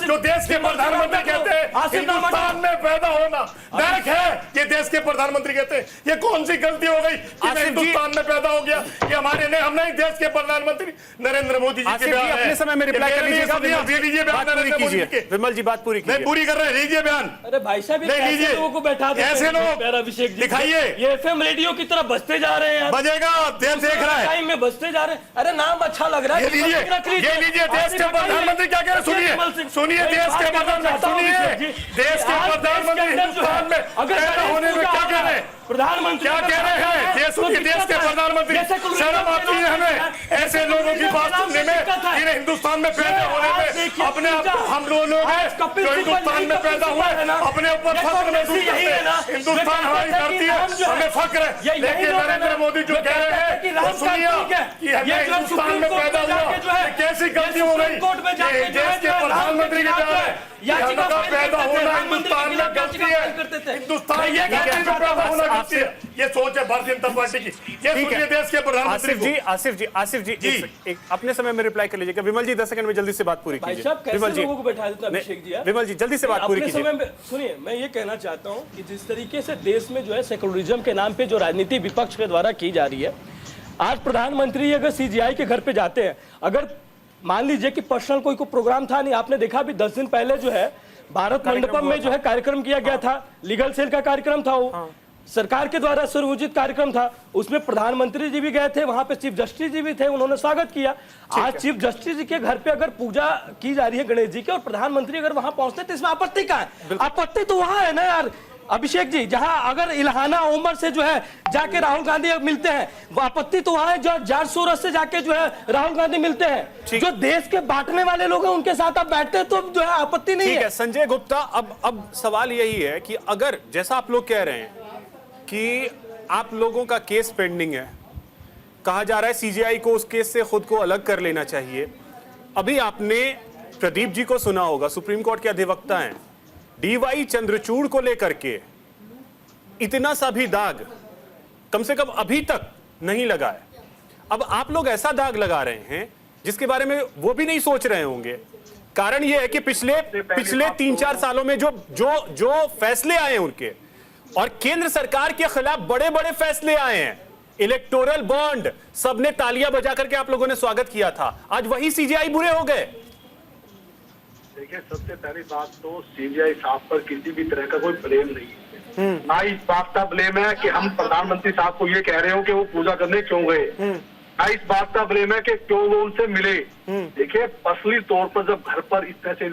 जो देश के प्रधानमंत्री कहते हैं हिंदुस्तान में पैदा होना नरक है, ये देश के प्रधानमंत्री कहते हैं, ये कौन सी गलती हो गई कि मैं हिंदुस्तान में पैदा हो गया, ये हमारे ने, हम नहीं, देश के प्रधानमंत्री नरेंद्र मोदी जी के बयान है।
अपने समय में रिप्लाई कर लीजिएगा,
लीजिए बयान नरेंद्र मोदी जी के।
विमल जी बात पूरी कीजिए।
नहीं पूरी कर रहे हैं, लीजिए बयान।
अरे भाई साहब,
लीजिए,
लोगों को बैठा देते हैं,
ऐसे लोग
अभिषेक जी
दिखाइए,
ये एफएम रेडियो की तरह बजते जा रहे हैं,
बजेगा, देश देख रहा है,
टाइम में बजते जा रहे हैं। अरे नाम अच्छा लग रहा है,
ये लीजिए, देश के प्रधानमंत्री क्या कह रहे हैं, सुनिए, सुनिए देश के प्रधानमंत्री, सुनिए देश के प्रधानमंत्री हिंदुस्तान में पैदा होने में क्या कह रहे हैं,
प्रधानमंत्री
क्या कह रहे हैं, देश के प्रधानमंत्री, शर्म आती है हमें ऐसे लोगों की बात सुनने में, जिन्हें हिंदुस्तान में पैदा होने में अपने आप को, हम लोग हैं जो हिंदुस्तान में पैदा हुए, अपने ऊपर फख्र महसूस करते हैं, हिंदुस्तान हमारी धरती है, हमें फख्र है। लेकिन नरेंद्र मोदी जो कह रहे हैं वो सुनिए कि हमें हिंदुस्तान में पैदा हुआ, कैसी गलती हो गई, देश के प्रधानमंत्री के का पैदा होना हिंदुस्तान में गलती है, हिंदुस्तान में पैदा होना गलती है, ये सोच है भारतीय जनता पार्टी की। ये सुनिए देश के प्रधानमंत्री।
आसिफ जी अपने समय में रिप्लाई कर लीजिएगा। विमल जी 10 सेकंड में जल्दी से बात पूरी कीजिए।
विमल जी लोगों को बैठा देता अभिषेक जी,
विमल जी जल्दी से बात पूरी कीजिए।
सुनिए, मैं ये कहना चाहता हूँ कि जिस तरीके से देश में जो है सेकुलरिज्म के नाम पे जो राजनीति विपक्ष के द्वारा की जा रही है, आज प्रधानमंत्री अगर सीजीआई के घर पे जाते हैं, अगर मान लीजिए कि पर्सनल कोई प्रोग्राम था नहीं, आपने देखा अभी 10 दिन पहले जो है भारत मंडपम में जो है कार्यक्रम किया गया था, लीगल सेल का कार्यक्रम था, वो सरकार के द्वारा सुनियोजित कार्यक्रम था, उसमें प्रधानमंत्री जी भी गए थे, वहां पे चीफ जस्टिस जी भी थे, उन्होंने स्वागत किया। आज चीफ जस्टिस जी के घर पे अगर पूजा की जा रही है गणेश जी की और प्रधानमंत्री अगर वहां पहुंचते तो इसमें आपत्ति कहां है? आपत्ति तो वहां है ना यार अभिषेक जी, जहां अगर इल्हाना उमर से जो है जाके राहुल गांधी मिलते हैं, आपत्ति तो वहां है जो जॉर्ज सोरोस से जाके जो है राहुल गांधी मिलते हैं, जो देश के बांटने वाले लोग हैं उनके साथ आप बैठते हैं तो जो है आपत्ति नहीं है।
संजय गुप्ता, अब सवाल यही है कि अगर जैसा आप लोग कह रहे हैं कि आप लोगों का केस पेंडिंग है, कहा जा रहा है सीजीआई को उस केस से खुद को अलग कर लेना चाहिए, अभी आपने प्रदीप जी को सुना होगा, सुप्रीम कोर्ट के अधिवक्ता हैं, डीवाई चंद्रचूड़ को लेकर के इतना सा भी दाग कम से कम अभी तक नहीं लगा है। अब आप लोग ऐसा दाग लगा रहे हैं जिसके बारे में वो भी नहीं सोच रहे होंगे। कारण ये है कि पिछले 3-4 सालों में जो फैसले आए हैं उनके, और केंद्र सरकार के खिलाफ बड़े बड़े फैसले आए हैं, इलेक्टोरल बॉन्ड, सबने तालियां बजा करके आप लोगों ने स्वागत किया था, आज वही सीजीआई बुरे हो गए।
देखिए, सबसे पहली बात तो सीबीआई साहब पर किसी भी तरह का कोई ब्लेम नहीं है। ना इस बात का ब्लेम है कि हम प्रधानमंत्री साहब को ये कह रहे हो कि वो पूजा करने क्यों गए, ना इस बात का ब्लेम है कि क्यों वो उनसे मिले। देखिए, पर्सनली तौर पर जब घर पर इस तरह से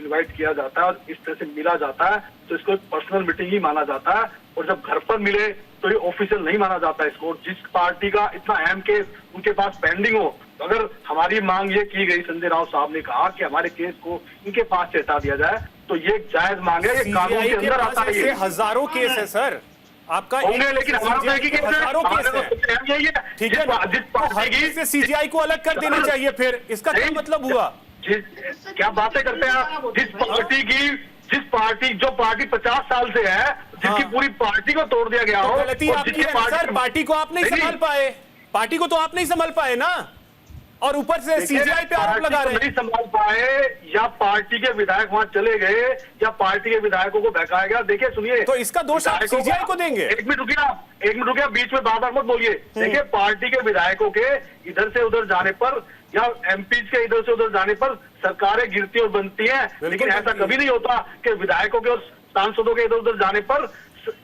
इनवाइट किया जाता है और इस तरह से मिला जाता है तो इसको एक पर्सनल मीटिंग ही माना जाता है, और जब घर पर मिले तो ये ऑफिशियल नहीं माना जाता है इसको। जिस पार्टी का इतना अहम केस उनके पास पेंडिंग हो, तो अगर हमारी मांग ये की गई, संजय राउत साहब ने कहा कि हमारे केस को इनके पास से हटा दिया जाए, तो ये जायज मांग है, ये कानून के अंदर आता है। ये
हजारों केस है सर आपका,
होंगे, लेकिन हमारा
हजारों केस है, ठीक है। जिस पार्टी से सीजीआई को अलग कर देना चाहिए, फिर इसका क्या मतलब हुआ?
क्या बातें करते हैं आप? जिस पार्टी जो पार्टी 50 साल से है, जिसकी पूरी पार्टी को तोड़ दिया गया हो,
गलती आपकी है सर, पार्टी को आप नहीं संभाल पाए, पार्टी को तो आप नहीं संभाल पाए ना, और ऊपर से सीजीआई पे आरोप लगा रहे हैं।
नहीं संभाल पाए, या पार्टी के विधायक वहां चले गए, या पार्टी के विधायकों को बहकाया गया। देखिए, सुनिए,
तो इसका दोष आप सीजीआई को देंगे?
एक मिनट रुकिए, बीच में बार बार मत बोलिए। देखिए, पार्टी के विधायकों के इधर से उधर जाने पर, या एमपी के इधर से उधर जाने पर सरकारें गिरती और बनती हैं, लेकिन ऐसा कभी नहीं होता कि विधायकों के और सांसदों के इधर उधर जाने पर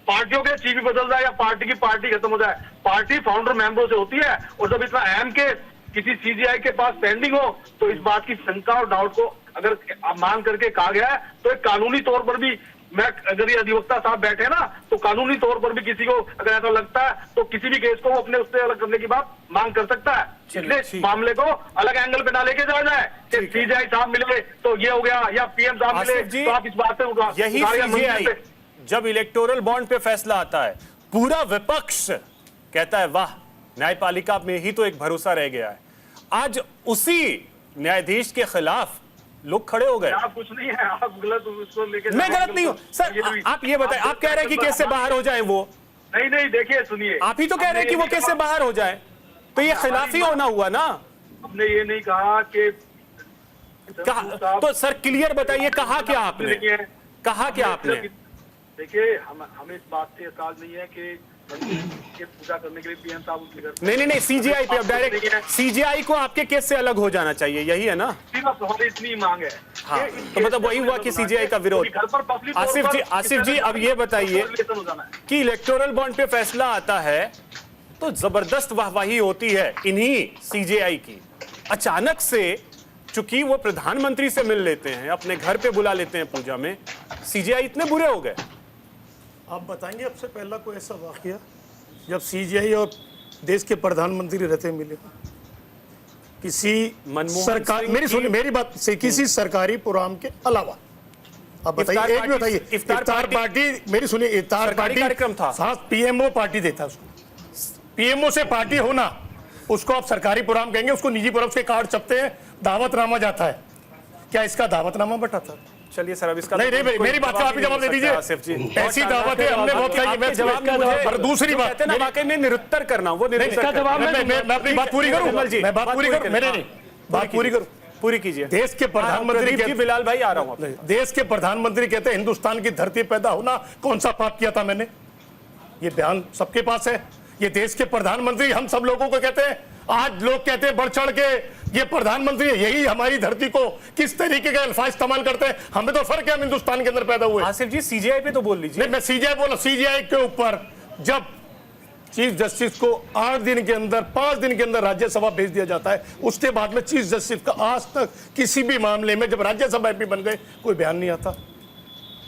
पार्टियों के चीफ बदल जाए या पार्टी की पार्टी खत्म हो जाए। पार्टी फाउंडर मेंबरों से होती है, और जब इतना अहम केस किसी सीजीआई के पास पेंडिंग हो, तो इस बात की शंका और डाउट को अगर मांग करके कहा गया है, तो एक कानूनी तौर पर भी, मैं अगर ये अधिवक्ता साहब बैठे ना, तो कानूनी तौर पर भी किसी को अगर ऐसा लगता है तो किसी भी केस को अपने उससे अलग करने की बात मांग कर सकता है। इसलिए मामले को अलग एंगल पे ना लेके जाया जाए कि सीजीआई साहब मिले तो ये हो गया, या पीएम साहब मिले तो आप इस बात से,
यही सीजीआई जब इलेक्टोरल बॉन्ड पे फैसला आता है, पूरा विपक्ष कहता है वाह, न्यायपालिका में ही तो एक भरोसा रह गया है। आज उसी न्यायाधीश के खिलाफ लोग खड़े हो गए।
आप कुछ नहीं है, आप गलत उसको लेके,
मैं गलत नहीं हूं सर, आप ये बताएं, आप कह रहे हैं कि केस से बाहर हो जाए वो?
नहीं, देखिए सुनिए,
आप ही तो कह रहे हैं कि वो केस से बाहर हो जाए, तो ये खिलाफी होना हुआ ना।
हमने ये नहीं कहा कि
तो सर क्लियर बताइए, कहा क्या आपने, कहा क्या आपने?
देखिए, हमें इस बात से एतराज नहीं है कि पूजा करने के लिए पीएम साहब उनके घर,
नहीं, सीजीआई पे अब डायरेक्ट सीजीआई को आपके केस से अलग हो जाना चाहिए, यही है ना?
हमारी इतनी मांग है।
हाँ, तो मतलब वही हुआ कि सीजीआई का विरोध। आसिफ जी अब ये बताइए कि इलेक्टोरल बॉन्ड पे फैसला आता है तो जबरदस्त वाहवाही होती है इन्हीं सीजीआई की। अचानक से चूंकि वो प्रधानमंत्री से मिल लेते हैं, अपने घर पे बुला लेते हैं पूजा में, सीजीआई इतने बुरे हो गए।
आप बताएंगे अब से पहला कोई ऐसा वाकया जब सीजीआई और देश के प्रधानमंत्री रहते मिले किसी सरकार, मेरी बात से, किसी सरकारी प्रोग्राम के अलावा? आप बताइए, एक भी बताइए। इफ्तार पार्टी, मेरी सुनिए, इफ्तार पार्टी
कार्यक्रम था,
साथ पीएमओ पार्टी देता है उसको। पीएमओ से पार्टी होना, उसको आप सरकारी प्रोग्राम कहेंगे? उसको निजी प्रोग्राम के कार्ड छपते हैं, दावतनामा जाता है, क्या इसका दावतनामा बटा था?
चलिए सर, अब इसका
नहीं, मेरी बात का आप ही जवाब दे दीजिए। ऐसी दावत है, हमने बहुत खाई। मैं जवाब, पर दूसरी बात
ना, वाकई में निरुत्तर करना, वो निरुत्तर
जवाब, मैं अपनी बात पूरी करूं, मैं बात पूरी करूं, मेरे नहीं, बात पूरी करूं,
पूरी कीजिए।
देश के प्रधानमंत्री,
बिलाल भाई आ रहा हूं,
देश के प्रधानमंत्री कहते हैं हिंदुस्तान की धरती पैदा होना कौन सा पाप किया था मैंने? ये बयान सबके पास है। ये देश के प्रधानमंत्री हम सब लोगों को कहते हैं, आज लोग कहते हैं बढ़ चढ़ के ये प्रधानमंत्री यही हमारी धरती को किस तरीके का अल्फाज इस्तेमाल करते हैं। हमें तो फर्क है, हम हिंदुस्तान के अंदर पैदा हुए।
आसिफ जी सीजीआई पे तो बोल लीजिए।
नहीं, मैं सीजीआई बोला, सीजीआई के ऊपर जब चीफ जस्टिस को 8 दिन के अंदर, 5 दिन के अंदर राज्यसभा भेज दिया जाता है, उसके बाद में चीफ जस्टिस का आज तक किसी भी मामले में जब राज्यसभा एमपी बन गए कोई बयान नहीं आता।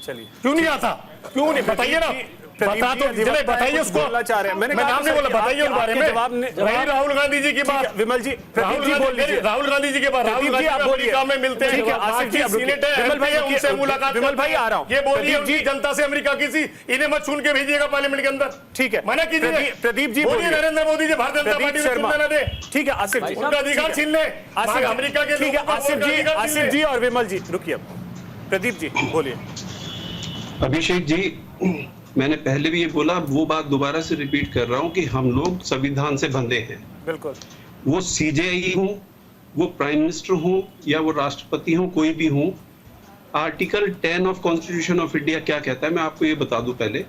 चलिए,
क्यों नहीं आता? क्यों नहीं बताइए ना? बता तो चले, बताइए उसको।
चाह रहे हैं मैं नाम नहीं बोला, बताइए उस बारे में।
रही राहुल गांधी जी की बात,
विमल जी, प्रदीप जी बोल लीजिए।
राहुल गांधी जी के बाद राहुल गांधी अमेरिका में मिलते हैं, आसिफ जी सीनेटर विमल भाई उनसे मुलाकात,
विमल भाई आ रहा हूं,
ये बोलिए उनकी जनता से अमेरिका की इन्हें मत चुन के भेजिएगा पार्लियामेंट के अंदर,
ठीक है,
मना कीजिए।
प्रदीप जी
बोलिए नरेंद्र मोदी जी भारतीय जनता पार्टी में चुनने न दे,
ठीक है आसिफ जी,
उनका अधिकार छीन ले अमेरिका के,
ठीक है आसिफ जी और विमल जी रुकिए, प्रदीप जी बोलिए।
अभिषेक जी, मैंने पहले भी ये बोला, वो बात दोबारा से रिपीट कर रहा हूं कि हम लोग संविधान से बंधे हैं।
बिल्कुल,
वो सीजेआई हो, वो प्राइम मिनिस्टर हो या वो राष्ट्रपति हो, कोई भी हो, article 10 of constitution of India क्या कहता है मैं आपको ये बता दूं पहले।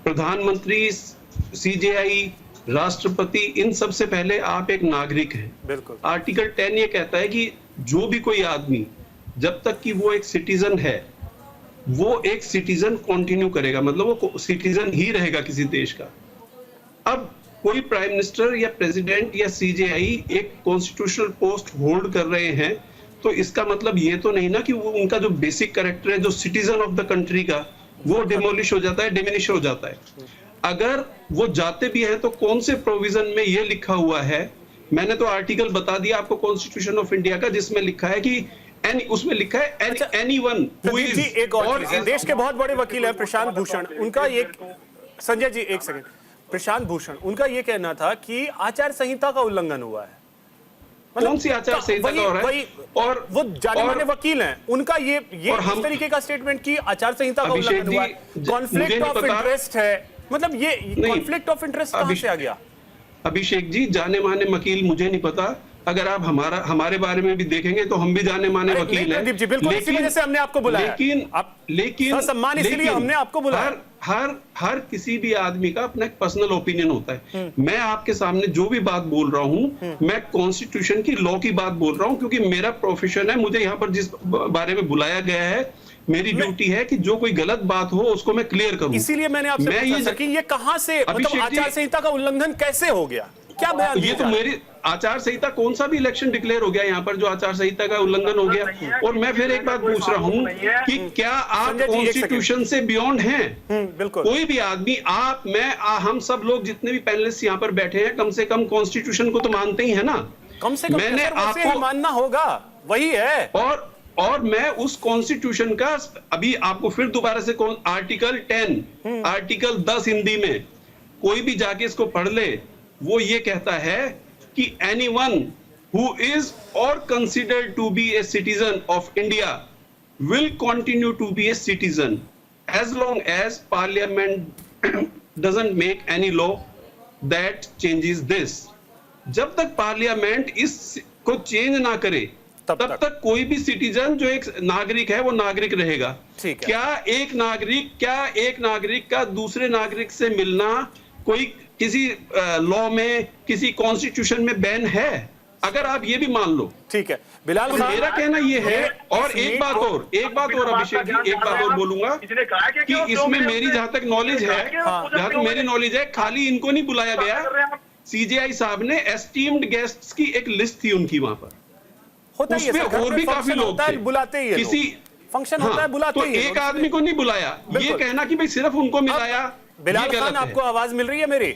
प्रधानमंत्री, सीजेआई, राष्ट्रपति, इन सब से पहले आप एक नागरिक हैं।
बिल्कुल,
आर्टिकल 10 ये कहता है कि जो भी कोई आदमी, जब तक कि वो एक सिटीजन है, वो एक सिटीजन कंटिन्यू करेगा, मतलब वो सिटीजन ही रहेगा किसी देश का। अब कोई प्राइम मिनिस्टर या प्रेसिडेंट या सीजेआई एक कॉन्स्टिट्यूशनल पोस्ट होल्ड कर रहे हैं, तो इसका मतलब ये तो नहीं ना कि वो उनका जो बेसिक कैरेक्टर है, जो सिटीजन ऑफ द कंट्री का, वो डिमोलिश हो जाता है, डिमिनिश हो जाता है। अगर वो जाते भी हैं तो कौन से प्रोविजन में ये लिखा हुआ है? मैंने तो आर्टिकल बता दिया आपको कॉन्स्टिट्यूशन ऑफ इंडिया का, जिसमें लिखा है कि उसमें लिखा है एनीवन हु इज।
एक और देश के बहुत बड़े वकील हैं प्रशांत भूषण, उनका ये, संजय जी एक सेकंड, प्रशांत भूषण, उनका ये कहना था कि आचार संहिता का उल्लंघन हुआ है।
कौन सी आचार संहिता का हो रहा है?
और वो जाने माने वकील हैं, उनका ये इस तरीके का स्टेटमेंट कि आचार संहिता का उल्लंघन हुआ है, कॉन्फ्लिक्ट ऑफ इंटरेस्ट है, मतलब ये कॉन्फ्लिक्ट ऑफ इंटरेस्ट कहां से आ गया?
अभिषेक जी, जाने माने वकील मुझे नहीं पता, अगर आप हमारे बारे में भी देखेंगे तो हम भी जाने माने वकील हैं।
जी बिल्कुल, इसी वजह से हमने आपको बुलाया,
लेकिन
सम्मान इसलिए हमने आपको बुलाया।
हर किसी भी आदमी का अपना एक पर्सनल ओपिनियन होता है। मैं आपके सामने जो भी बात बोल रहा हूं, मैं कॉन्स्टिट्यूशन की लॉ की बात बोल रहा हूं, क्योंकि मेरा प्रोफेशन है, मुझे यहाँ पर जिस बारे में बुलाया गया है, मेरी ड्यूटी है कि जो कोई गलत बात हो उसको मैं क्लियर करूं।
इसीलिए मैंने आपसे पूछा कि ये कहां से, मतलब आचार संहिता का उल्लंघन कैसे हो गया, क्या बयान?
ये तो मेरी आचार संहिता, कौन सा भी इलेक्शन डिक्लेयर हो गया यहाँ पर जो आचार संहिता का उल्लंघन हो गया। और मैं फिर एक बात पूछ रहा हूँ कि क्या आप कॉन्स्टिट्यूशन से बियॉन्ड हैं?
बिल्कुल,
कोई भी आदमी, आप, मैं, हम सब लोग जितने भी पैनलिस्ट यहाँ पर बैठे हैं, कम से कम कॉन्स्टिट्यूशन को तो मानते ही है ना।
कम से कम मैंने आपको मानना होगा, वही है।
और मैं उस कॉन्स्टिट्यूशन का अभी आपको फिर दोबारा से आर्टिकल 10, आर्टिकल 10 हिंदी में कोई भी जाके इसको पढ़ ले, वो ये कहता है कि anyone who is or considered to be a citizen of India will continue to be a citizen as long as parliament doesn't make any law that changes this. जब तक पार्लियामेंट इस को चेंज ना करे, तब तक कोई भी सिटीजन जो एक नागरिक है वो नागरिक रहेगा। क्या एक नागरिक का दूसरे नागरिक से मिलना कोई किसी लॉ में, किसी कॉन्स्टिट्यूशन में बैन है? अगर आप ये भी मान लो, ठीक है बिलाल, तो मेरा कहना ये है। और एक बात और अभिषेक जी, एक बात और बोलूंगा कि इसमें मेरी जहां तक नॉलेज है, जहां तक मेरी नॉलेज है, खाली इनको नहीं बुलाया गया, सीजेआई साहब ने एस्टीम्ड गेस्ट्स की एक लिस्ट थी उनकी वहां पर, उसमें और भी काफी लोग थे,
बुलाते ही किसी
फंक्शन होता है बुलाते ही, तो एक आदमी को नहीं बुलाया। ये कहना कि भाई सिर्फ उनको मिलाया,
बिलाल खान आपको आवाज मिल रही है मेरी?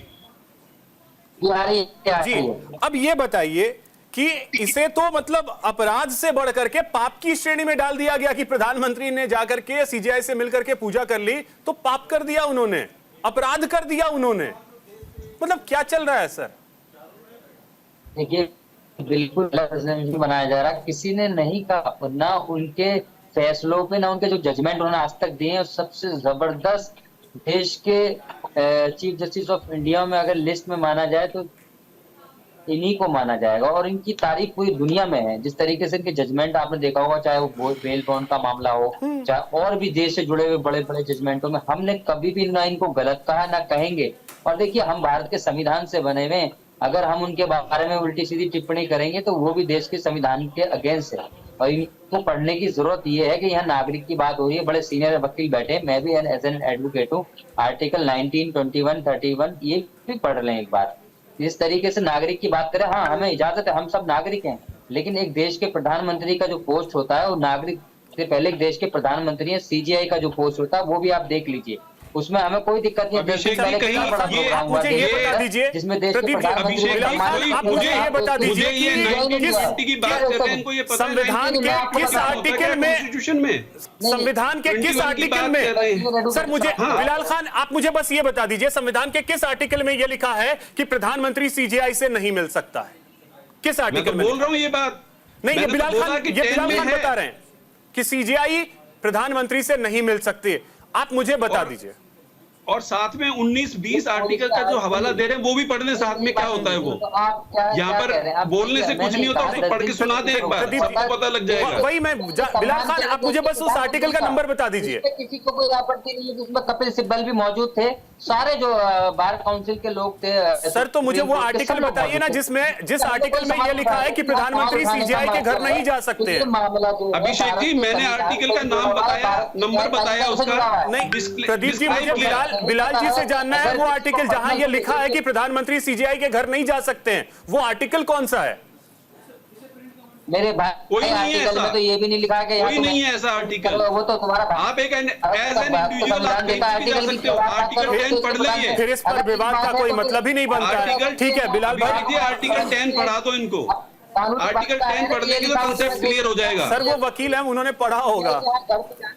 जी, अब ये बताइए कि इसे तो मतलब अपराध से बढ़ करके पाप की श्रेणी में डाल दिया गया कि प्रधानमंत्री ने जाकर के सीजेआई से मिलकर के पूजा कर ली, तो पाप कर दिया उन्होंने, अपराध कर दिया उन्होंने, मतलब क्या चल रहा है सर?
देखिए, बिल्कुल बनाया जा रहा, किसी ने नहीं कहा, ना उनके फैसलों पे, ना उनके जो जजमेंट उन्होंने आज तक दिए हैं, सबसे जबरदस्त देश के चीफ जस्टिस ऑफ इंडिया में अगर लिस्ट में माना जाए तो इन्हीं को माना जाएगा। और इनकी तारीफ पूरी दुनिया में है। जिस तरीके से इनके जजमेंट आपने देखा होगा, चाहे वो बेल बॉन्ड का मामला हो, चाहे और भी देश से जुड़े हुए बड़े बड़े जजमेंटों में, हमने कभी भी ना इनको गलत कहा ना कहेंगे। और देखिए, हम भारत के संविधान से बने हुए, अगर हम उनके बारे में उल्टी सीधी टिप्पणी करेंगे तो वो भी देश के संविधान के अगेंस्ट है। और इनको पढ़ने की जरूरत ये है कि यहाँ नागरिक की बात हो रही है, बड़े सीनियर वकील बैठे, मैं भी एज एन एडवोकेट हूँ, आर्टिकल 19, 21, 31 ये भी पढ़ लें एक बार। इस तरीके से नागरिक की बात करें, हाँ हमें इजाजत है, हम सब नागरिक हैं, लेकिन एक देश के प्रधानमंत्री का जो पोस्ट होता है वो नागरिक से पहले एक देश के प्रधानमंत्री है। सीजीआई का जो पोस्ट होता है वो भी आप देख लीजिए, उसमें हमें कोई दिक्कत नहीं।
अभिषेक जी, कहीं
आप मुझे ये बता दीजिए,
जिसमें देश के
प्रदीप जी,
प्रधानमंत्री
आप मुझे ये बता दीजिए
ये
कि
1920 की बात कर रहे हैं, इनको ये पता है
संविधान के किस आर्टिकल में,
कॉन्स्टिट्यूशन में,
संविधान के किस
21 की
आर्टिकल
बात कर रहे हैं।
में, सर मुझे बिलाल खान आप मुझे बस ये बता दीजिए, संविधान के किस आर्टिकल में ये लिखा है कि प्रधानमंत्री सीजीआई से नहीं मिल सकता है? किस आर्टिकल में
बोल रहा हूँ ये बात?
नहीं, ये बिलाल खान बता रहे हैं कि सीजीआई प्रधानमंत्री से नहीं मिल सकती। आप मुझे बता दीजिए।
और साथ में 19-20 आर्टिकल का जो हवाला दे रहे हैं वो भी पढ़ने साथ में क्या होता है वो। यहाँ पर बोलने से कुछ नहीं होता, उसको पढ़ के सुना दे एक बार, सबको पता लग जाएगा।
वही मैं बिलाल खान, आप मुझे बस उस आर्टिकल का नंबर बता दीजिए।
किसी को कोई आपत्ति नहीं है, जिसमें कपिल सिब्बल भी मौजूद थे, सारे जो बार काउंसिल के लोग थे।
सर तो मुझे वो आर्टिकल बताइए ना जिस आर्टिकल में ये लिखा है कि प्रधानमंत्री सीजीआई के घर नहीं जा सकते हैं।
अभिषेक जी, मैंने आर्टिकल का नाम बताया, नंबर बताया उसका।
नहीं प्रदीप जी, मुझे बिलाल जी से जानना है वो आर्टिकल जहां ये लिखा है कि प्रधानमंत्री सीजीआई के घर नहीं जा सकते हैं, वो आर्टिकल कौन सा है?
मेरे भाई,
कोई नहीं है ऐसा,
में तो ये भी नहीं लिखा है कि
कोई नहीं है ऐसा आर्टिकल।
वो तो तुम्हारा
आप एक एज एन इंडिविजुअल आप कहीं भी जा सकते हो, आर्टिकल 10 पढ़ लीजिए।
फिर इस पर विवाद का कोई मतलब ही नहीं बनता है। ठीक है बिलाल भाई,
आर्टिकल 10 पढ़ा दो इनको, आर्टिकल 10 पढ़ लेंगे तो कॉन्सेप्ट क्लियर हो जाएगा।
सर वो वकील है, उन्होंने पढ़ा होगा।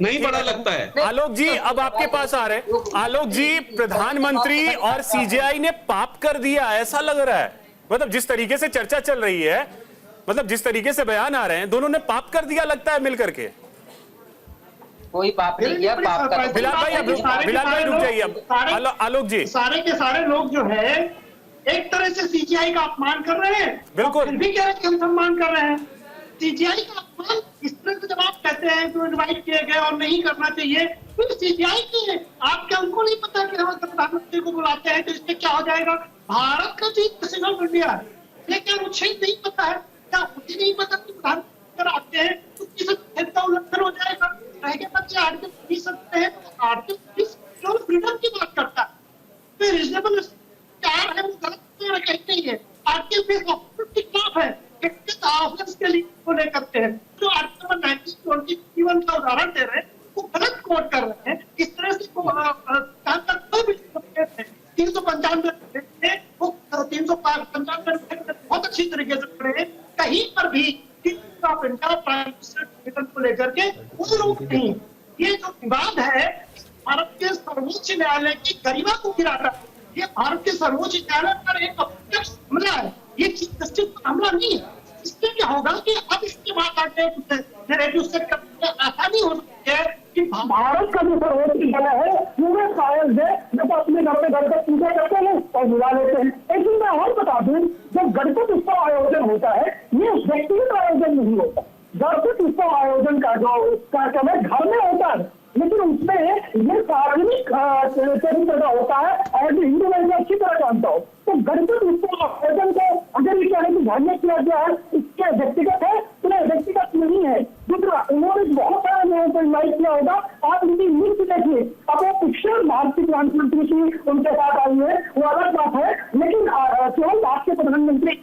नहीं पढ़ा लगता है।
आलोक जी अब आपके पास आ रहे। आलोक जी, प्रधानमंत्री और सीजीआई ने पाप कर दिया ऐसा लग रहा है, मतलब जिस तरीके से चर्चा चल रही है, मतलब जिस तरीके से बयान आ रहे हैं, दोनों ने पाप कर दिया लगता है मिलकर के।
कोई पाप नहीं किया, पाप कर।
बिलाल भाई रुक जाइए अब। आलोक जी,
सारे के सारे लोग जो है एक तरह से सीजीआई का अपमान कर रहे हैं,
बिल्कुल,
फिर भी कह रहे हैं कि हम सम्मान कर रहे हैं। सीजीआई का अपमान इस तरह से जब आप कहते हैं जो इनवाइट किए गए और नहीं करना चाहिए, तो सीजीआई के आप क्या उनको नहीं पता कि हम प्रधानमंत्री को बुलाते हैं तो इससे क्या हो जाएगा? भारत का चीज प्रेसिडेंट ऑफ इंडिया है, लेकिन मुझे नहीं पता है, क्या मुझे नहीं पता कि प्रधानमंत्री आते हैं तो किस का उल्लंघन हो जाएगा? रह बच्चे आर्टिकल 20 सकते हैं, आर्टिकल 20 जो फ्रीडम की बात करता है, तो रीजनेबल क्या है वो गलत नहीं है। आर्टिकल 20 के खिलाफ है, के लिए वो नहीं करते हैं। जो आर्टिकल 1921 का उदाहरण दे रहे हैं वो गलत कोट कर रहे हैं। इस तरह से 395 वो 395 बहुत अच्छी तरीके से पढ़े हैं। कहीं पर भी को लेकर के कोई रोक नहीं है। ये जो विवाद है भारत के सर्वोच्च न्यायालय की गरिमा को गिराता है, ये भारत के सर्वोच्च न्यायालय पर एक अप्रत्यक्ष हमला है, ये चीफ जस्टिस पर हमला नहीं है। इससे क्या होगा कि अब इसके बाद आगे नैरेटिव सेट करने में आसानी हो सकती है कि भारत का जो सर्वोच्च न्यायालय है पूरे कायल है, जब अपने घर में गणपति पूजा करते हैं और बुला लेते हैं। लेकिन मैं और बता दूं, जब गणपति उत्सव आयोजन होता है ये व्यक्तिगत आयोजन नहीं होता। गणपति उत्सव आयोजन का जो कार्यक्रम है घर में होता है, लेकिन उसमें ये सार्वजनिक तरीके का होता है। एज ए हिंदू मैं अच्छी तरह जानता हूँ, तो गणपति उत्सव आयोजन को अगर ये कहें कि घर में किया गया है इसके व्यक्तिगत है तो व्यक्तिगत नहीं है। दूसरा, उन्होंने बहुत सारे लोगों को इन्वाइट किया होगा, आप उनकी लिस्ट देखिए। अब वो पिक्चर भारतीय प्रधानमंत्री की उनके साथ आई है वो अलग बात है, लेकिन केवल भारतीय प्रधानमंत्री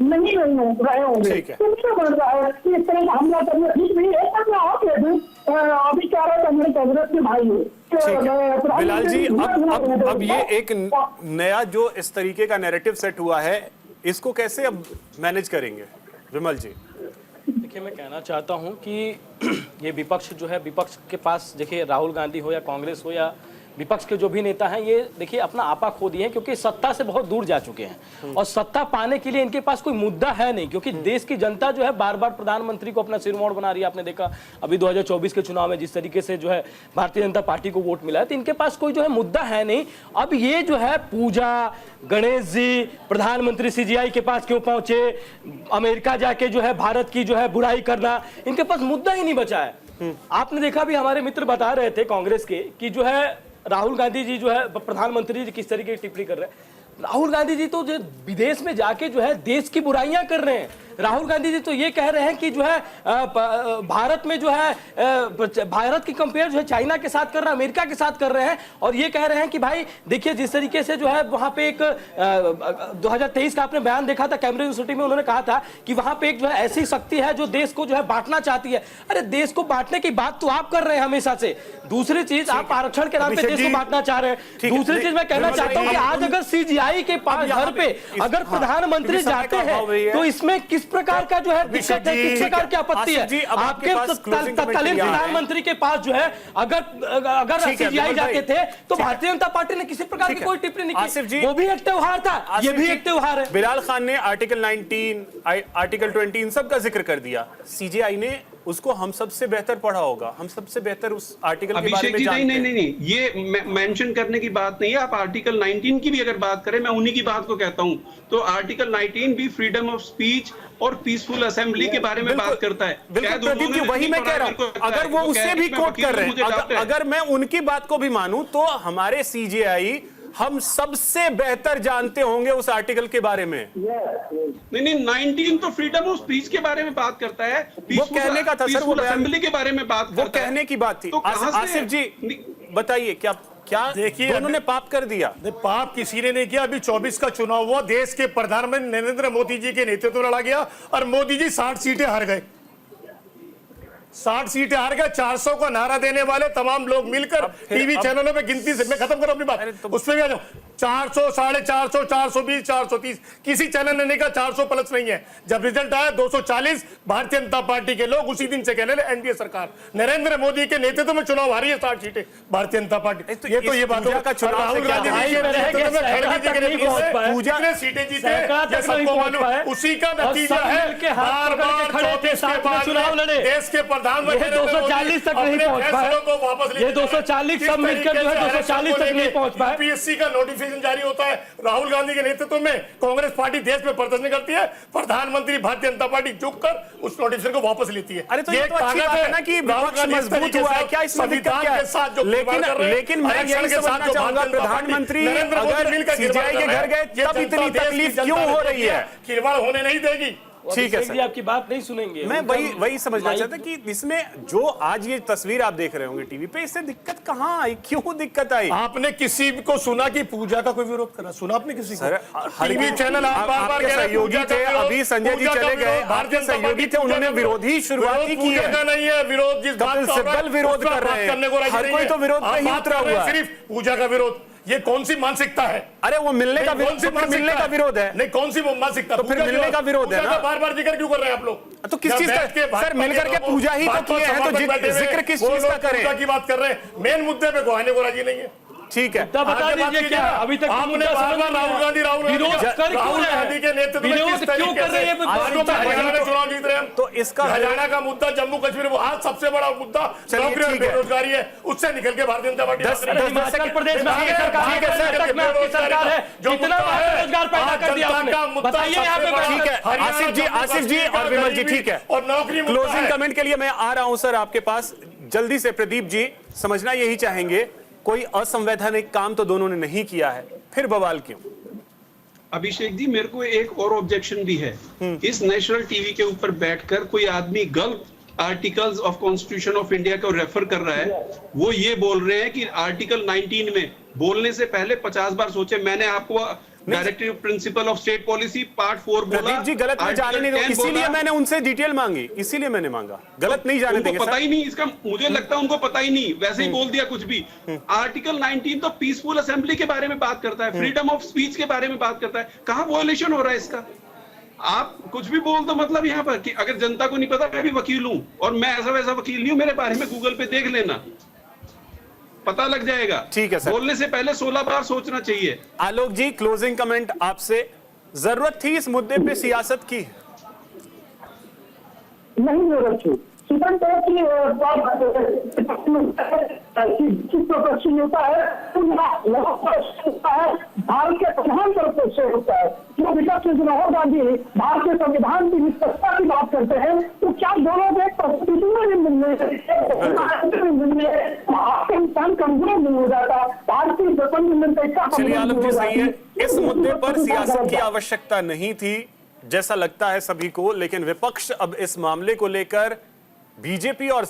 नहीं रहे होंगे। तो क्या बन रहा है कि इस तरह का हमला करना ठीक नहीं है। पर मैं आप कह दूं, अभी क्या रहा था मेरे कांग्रेस के भाई है
बिलाल जी, अब ये एक नया जो इस तरीके का नैरेटिव सेट हुआ है, इसको कैसे अब मैनेज करेंगे विमल जी?
देखिए मैं कहना चाहता हूं कि ये विपक्ष जो है, विपक्ष के पास देखिए राहुल गांधी हो या कांग्रेस हो या विपक्ष के जो भी नेता हैं, ये देखिए अपना आपा खो दिए हैं क्योंकि सत्ता से बहुत दूर जा चुके हैं और सत्ता पाने के लिए इनके पास कोई मुद्दा है नहीं, क्योंकि देश की जनता जो है बार बार प्रधानमंत्री को अपना सिरमौर बना रही है। आपने देखा अभी 2024 के चुनाव में जिस तरीके से जो है भारतीय जनता पार्टी को वोट मिला है, तो इनके पास कोई जो है मुद्दा है नहीं। अब ये जो है पूजा, गणेश जी, प्रधानमंत्री सीजीआई के पास क्यों पहुंचे, अमेरिका जाके जो है भारत की जो है बुराई करना, इनके पास मुद्दा ही नहीं बचा है। आपने देखा भी हमारे मित्र बता रहे थे कांग्रेस के कि जो है राहुल गांधी जी जो है प्रधानमंत्री जी किस तरीके की टिप्पणी कर रहे हैं। राहुल गांधी जी तो जो विदेश में जाके जो है देश की बुराइयां कर रहे हैं। राहुल गांधी जी तो ये कह रहे हैं कि जो है भारत में जो है भारत की कंपेयर जो है चाइना के साथ कर रहे हैं, अमेरिका के साथ कर रहे हैं, और ये कह रहे हैं कि भाई देखिए जिस तरीके से जो है वहां पे एक 2023 का आपने बयान देखा था कैम्ब्रिज यूनिवर्सिटी में, उन्होंने कहा था कि वहां पे एक जो है ऐसी शक्ति है जो देश को जो है बांटना चाहती है। अरे देश को बांटने की बात तो आप कर रहे हैं हमेशा से, दूसरी चीज आप आरक्षण के नाम पे देश को बांटना चाह रहे हैं। दूसरी चीज मैं कहना चाहता हूं कि आज अगर सीजीआई के पास घर पे अगर प्रधानमंत्री जाते हैं तो इसमें किस प्रकार का जो है दिक्कत है, किस प्रकार की आपत्ति है? आपके तत्कालीन प्रधानमंत्री के पास जो है अगर सीजीआई जाते थे तो भारतीय जनता पार्टी ने किसी प्रकार की कोई टिप्पणी नहीं की, वो भी एक त्योहार था, ये भी एक त्योहार है।
बिलाल खान ने आर्टिकल 19, आर्टिकल 20 इन सब का जिक्र कर दिया, सीजीआई ने उसको हम सबसे बेहतर पढ़ा होगा, हम सबसे बेहतर उस आर्टिकल के बारे में जानते हैं।
नहीं, ये मेंशन करने की बात नहीं है। आप आर्टिकल 19 की भी अगर बात करें, मैं उन्हीं की बात को कहता हूं, तो आर्टिकल 19 भी फ्रीडम ऑफ स्पीच और पीसफुल असेंबली के बारे में बात करता है।
प्रदीप जी वही मैं कह रहा हूं, अगर वो उसे भी कोट कर रहे हैं, अगर मैं उनकी बात को भी मानूं तो हमारे सीजीआई हम सबसे बेहतर जानते होंगे उस आर्टिकल के बारे में।
नहीं, 19 तो फ्रीडम ऑफ स्पीच के बारे में बात करता है,
वो कहने का था सर, वो
असेंबली के बारे में बात
वो कहने की बात थी।
तो
आसिफ जी बताइए क्या देखिए उन्होंने पाप कर दिया?
पाप किसी ने नहीं किया। अभी 24 का चुनाव हुआ, देश के प्रधानमंत्री नरेंद्र मोदी जी के नेतृत्व में लड़ा गया और मोदी जी 60 सीटें हार गए, 60 सीटें हार गए। 400 का नारा देने वाले तमाम लोग मिलकर टीवी चैनलों में गिनती से, मैं खत्म करूं अपनी बात, उसमें भी आ जाओ, 400, 450, 420, 430, किसी चैनल ने नहीं कहा 400 प्लस नहीं है। जब रिजल्ट आया 240, भारतीय जनता पार्टी के लोग उसी दिन से कहने लगे एनडीए सरकार, नरेंद्र मोदी के नेतृत्व में चुनाव हारी है 60 सीटें भारतीय जनता पार्टी। ये बात
का चुनाव
राहुल गांधी जी के नेतृत्व में खड़गे जी के नेतृत्व में जितने सीटें जीते ये सबको मालूम है, उसी का नतीजा है बार बार चुनाव लड़े देश के प्रधानमंत्री
240 तक नहीं पहुंच पाए, ये 240 सब मिलकर जो है 240 तक नहीं पहुंच पाए।
पीएससी का नोटिफिकेशन जारी होता है, राहुल गांधी के नेतृत्व में कांग्रेस पार्टी देश में प्रदर्शन करती है, प्रधानमंत्री भारतीय जनता पार्टी झुककर उस नोटिफिकेशन को वापस लेती है।
अरे तो ये तो अच्छी बात है ना कि विपक्ष मजबूत हुआ है, क्या इसमें दिक्कत क्या है? लेकिन मैं यही समझना चाहूंगा, प्रधानमंत्री अगर सीजीआई के घर गए तब इतनी तकलीफ क्यों हो रही है?
खिलवाड़ होने नहीं देगी।
ठीक है सर,
आपकी बात नहीं सुनेंगे।
मैं वही समझना चाहता कि इसमें जो आज ये तस्वीर आप देख रहे होंगे टीवी पे, इससे दिक्कत कहां आई, क्यों दिक्कत आई?
आपने किसी को सुना कि पूजा का कोई विरोध करा? सुना आपने किसी
सर,
को? टीवी चैनल आप बार-बार
सहयोगी थे, अभी संजय जी चले गए, भारतीय सहयोगी थे, उन्होंने विरोधी शुरुआत की है।
पूजा नहीं है विरोध, जिस
कपिल सिब्बल विरोध कर रहे हैं, हर कोई तो विरोध पे ही उतरा हुआ है।
सिर्फ पूजा का विरोध, ये कौन सी मानसिकता है?
अरे वो मिलने का मिलने का विरोध है।
नहीं, कौन सी मानसिकता?
तो फिर मिलने का विरोध है ना?
बार-बार जिक्र क्यों कर रहे हैं आप लोग?
तो किस चीज का सर मिलकर के पूजा ही तो किए हैं, तो जिक्र किस चीज का करें?
पूजा की बात कर रहे हैं, मेन मुद्दे पे आने को राजी नहीं है।
ठीक है,
बता दीजिए क्या अभी तक
आपने बार-बार राहुल गांधी के नेतृत्व में किस तरीके से हरियाणा में चुनाव जीत रहे हैं?
तो इसका
हरियाणा का मुद्दा, जम्मू कश्मीर, वो आज सबसे बड़ा मुद्दा नौकरी और बेरोजगारी है, उससे निकल के भारतीय जनता पार्टी
हिमाचल प्रदेश में आपकी सरकार है, जितना रोजगार पैदा कर दिया आपने, बताइए यहाँ पे।
ठीक है आसिफ जी और विमल जी, ठीक है,
और नौकरी
क्लोजिंग कमेंट के लिए मैं आ रहा हूं सर आपके पास जल्दी से। प्रदीप जी समझना यही चाहेंगे, कोई असंवैधानिक काम तो दोनों ने नहीं किया है, फिर बवाल क्यों?
अभिषेक जी, मेरे को एक और ऑब्जेक्शन भी है। इस नेशनल टीवी के ऊपर बैठकर कोई आदमी गलत articles of constitution of India को रेफर कर रहा है। वो ये बोल रहे हैं कि आर्टिकल 19 में बोलने से पहले 50 बार सोचे। मैंने आपको directive principle of state policy part 4 बोला।
प्रदीप जी गलत नहीं जाने नहीं दो, इसीलिए मैंने उनसे डिटेल मांगी, इसीलिए मैंने मांगा। गलत नहीं जाने देंगे।
पता ही नहीं इसका, मुझे लगता है उनको पता ही नहीं, वैसे ही बोल दिया कुछ भी। आर्टिकल 19 तो पीसफुल असेंबली के बारे में बात करता है, फ्रीडम ऑफ स्पीच के बारे में बात करता है। कहां वॉयलेशन हो रहा है इसका? आप कुछ भी बोल दो, मतलब यहाँ पर कि अगर जनता को नहीं पता, मैं भी वकील हूं और मैं ऐसा वैसा वकील नहीं हूं, मेरे बारे में गूगल पे देख लेना, पता लग जाएगा।
ठीक है सर,
बोलने से पहले 16 बार सोचना चाहिए।
आलोक जी क्लोजिंग कमेंट आपसे। जरूरत थी इस मुद्दे पे सियासत की?
नहीं जरूरत थी। सुप्रीम कोर्ट की होता है, भारत के प्रधानमंत्री से होता है। जो विपक्ष राहुल गांधी भारत के संविधान की निष्पक्षता की बात करते हैं, तो क्या दोनों आपके इंसान कमजोर नहीं हो जाता? भारतीय स्वतंत्र
चलिए आलोक जी सही है, इस मुद्दे पर सियासत की आवश्यकता नहीं थी, जैसा लगता है सभी को, लेकिन विपक्ष अब इस मामले को लेकर बीजेपी और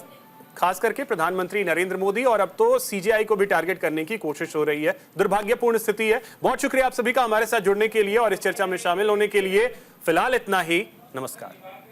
खास करके प्रधानमंत्री नरेंद्र मोदी और अब तो सीजेआई को भी टारगेट करने की कोशिश हो रही है। दुर्भाग्यपूर्ण स्थिति है। बहुत शुक्रिया आप सभी का हमारे साथ जुड़ने के लिए और इस चर्चा में शामिल होने के लिए। फिलहाल इतना ही। नमस्कार।